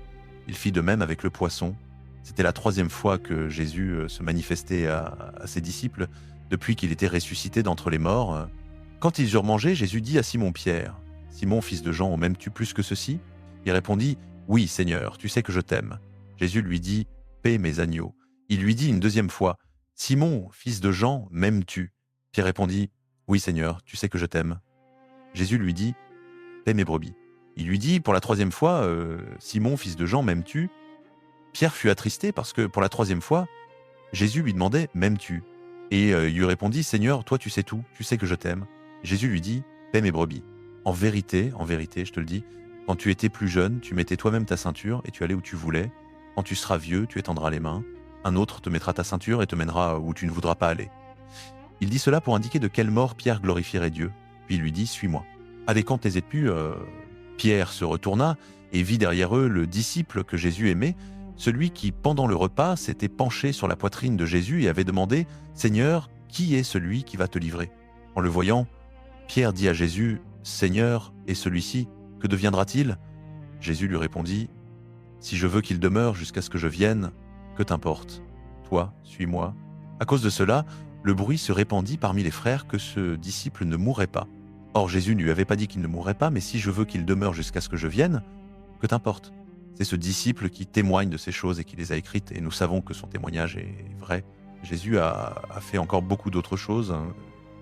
Il fit de même avec le poisson. C'était la 3e fois que Jésus se manifestait à ses disciples depuis qu'il était ressuscité d'entre les morts. Quand ils eurent mangé, Jésus dit à Simon-Pierre « Simon, fils de Jean, m'aimes-tu plus que ceci ?» Il répondit « Oui, Seigneur, tu sais que je t'aime. » Jésus lui dit « paix mes agneaux. Il lui dit une deuxième fois, Simon, fils de Jean, m'aimes-tu? Pierre répondit, Oui Seigneur, tu sais que je t'aime. Jésus lui dit, Paix mes brebis. Il lui dit pour la troisième fois, Simon, fils de Jean, m'aimes-tu? Pierre fut attristé parce que pour la troisième fois, Jésus lui demandait, M'aimes-tu? Et il lui répondit, Seigneur, toi tu sais tout, tu sais que je t'aime. Jésus lui dit, Paix mes brebis. En vérité, je te le dis, quand tu étais plus jeune, tu mettais toi-même ta ceinture et tu allais où tu voulais. Quand tu seras vieux, tu étendras les mains. Un autre te mettra ta ceinture et te mènera où tu ne voudras pas aller. Il dit cela pour indiquer de quelle mort Pierre glorifierait Dieu. Puis il lui dit, Suis-moi. À décompte les épus, Pierre se retourna et vit derrière eux le disciple que Jésus aimait, celui qui, pendant le repas, s'était penché sur la poitrine de Jésus et avait demandé « Seigneur, qui est celui qui va te livrer ?» En le voyant, Pierre dit à Jésus « Seigneur, et celui-ci, que deviendra-t-il » Jésus lui répondit « Si je veux qu'il demeure jusqu'à ce que je vienne, que t'importe? Toi, suis-moi. » À cause de cela, le bruit se répandit parmi les frères que ce disciple ne mourrait pas. Or Jésus ne lui avait pas dit qu'il ne mourrait pas, mais si je veux qu'il demeure jusqu'à ce que je vienne, que t'importe? C'est ce disciple qui témoigne de ces choses et qui les a écrites, et nous savons que son témoignage est vrai. Jésus a fait encore beaucoup d'autres choses.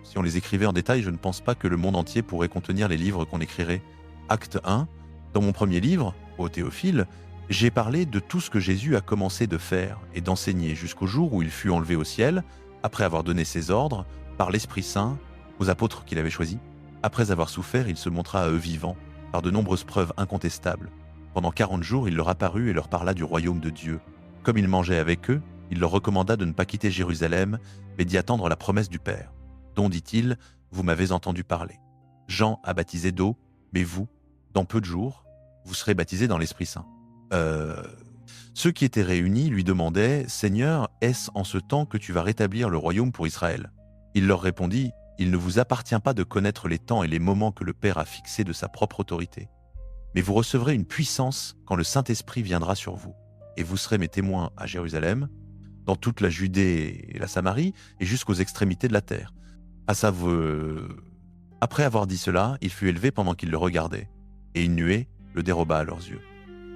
Si on les écrivait en détail, je ne pense pas que le monde entier pourrait contenir les livres qu'on écrirait. Acte 1, dans mon premier livre, au Théophile, j'ai parlé de tout ce que Jésus a commencé de faire et d'enseigner jusqu'au jour où il fut enlevé au ciel, après avoir donné ses ordres, par l'Esprit Saint, aux apôtres qu'il avait choisis. Après avoir souffert, il se montra à eux vivants, par de nombreuses preuves incontestables. Pendant 40 jours, il leur apparut et leur parla du royaume de Dieu. Comme il mangeait avec eux, il leur recommanda de ne pas quitter Jérusalem, mais d'y attendre la promesse du Père, dont, dit-il, vous m'avez entendu parler. Jean a baptisé d'eau, mais vous, dans peu de jours, vous serez baptisés dans l'Esprit Saint. Ceux qui étaient réunis lui demandaient, Seigneur, est-ce en ce temps que tu vas rétablir le royaume pour Israël? Il leur répondit, il ne vous appartient pas de connaître les temps et les moments que le Père a fixés de sa propre autorité. Mais vous recevrez une puissance quand le Saint-Esprit viendra sur vous. Et vous serez mes témoins à Jérusalem, dans toute la Judée et la Samarie, et jusqu'aux extrémités de la terre. Après avoir dit cela, il fut élevé pendant qu'ils le regardaient, et une nuée le déroba à leurs yeux.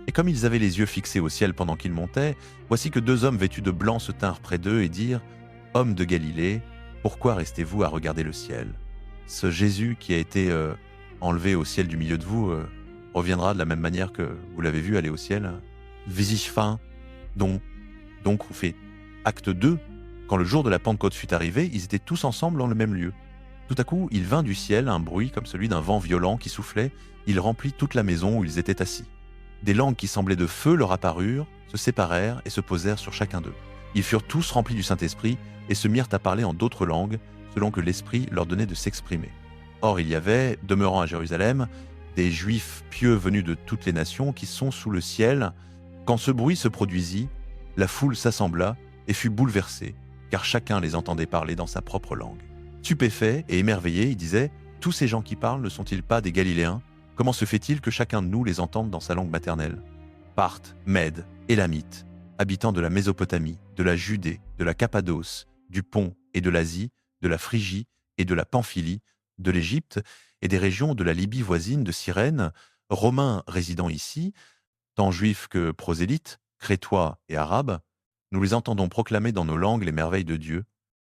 Et comme ils avaient les yeux fixés au ciel pendant qu'ils montaient, voici que 2 hommes vêtus de blanc se tinrent près d'eux et dirent « Hommes de Galilée, pourquoi restez-vous à regarder le ciel? Ce Jésus qui a été enlevé au ciel du milieu de vous reviendra de la même manière que vous l'avez vu aller au ciel. Wie sich fin, donc on fait acte 2. Quand le jour de la Pentecôte fut arrivé, ils étaient tous ensemble dans le même lieu. Tout à coup, il vint du ciel un bruit comme celui d'un vent violent qui soufflait. Il remplit toute la maison où ils étaient assis. Des langues qui semblaient de feu leur apparurent, se séparèrent et se posèrent sur chacun d'eux. Ils furent tous remplis du Saint-Esprit et se mirent à parler en d'autres langues, selon que l'Esprit leur donnait de s'exprimer. Or il y avait, demeurant à Jérusalem, des Juifs pieux venus de toutes les nations qui sont sous le ciel. Quand ce bruit se produisit, la foule s'assembla et fut bouleversée, car chacun les entendait parler dans sa propre langue. Stupéfaits et émerveillés, ils disaient « Tous ces gens qui parlent ne sont-ils pas des Galiléens? Comment se fait-il que chacun de nous les entende dans sa langue maternelle ?» Parthes, Mèdes, Élamites, habitants de la Mésopotamie, de la Judée, de la Cappadoce, du Pont et de l'Asie, de la Phrygie et de la Pamphylie, de l'Égypte et des régions de la Libye voisine de Cyrène, Romains résidant ici, tant juifs que prosélytes, crétois et arabes, nous les entendons proclamer dans nos langues les merveilles de Dieu,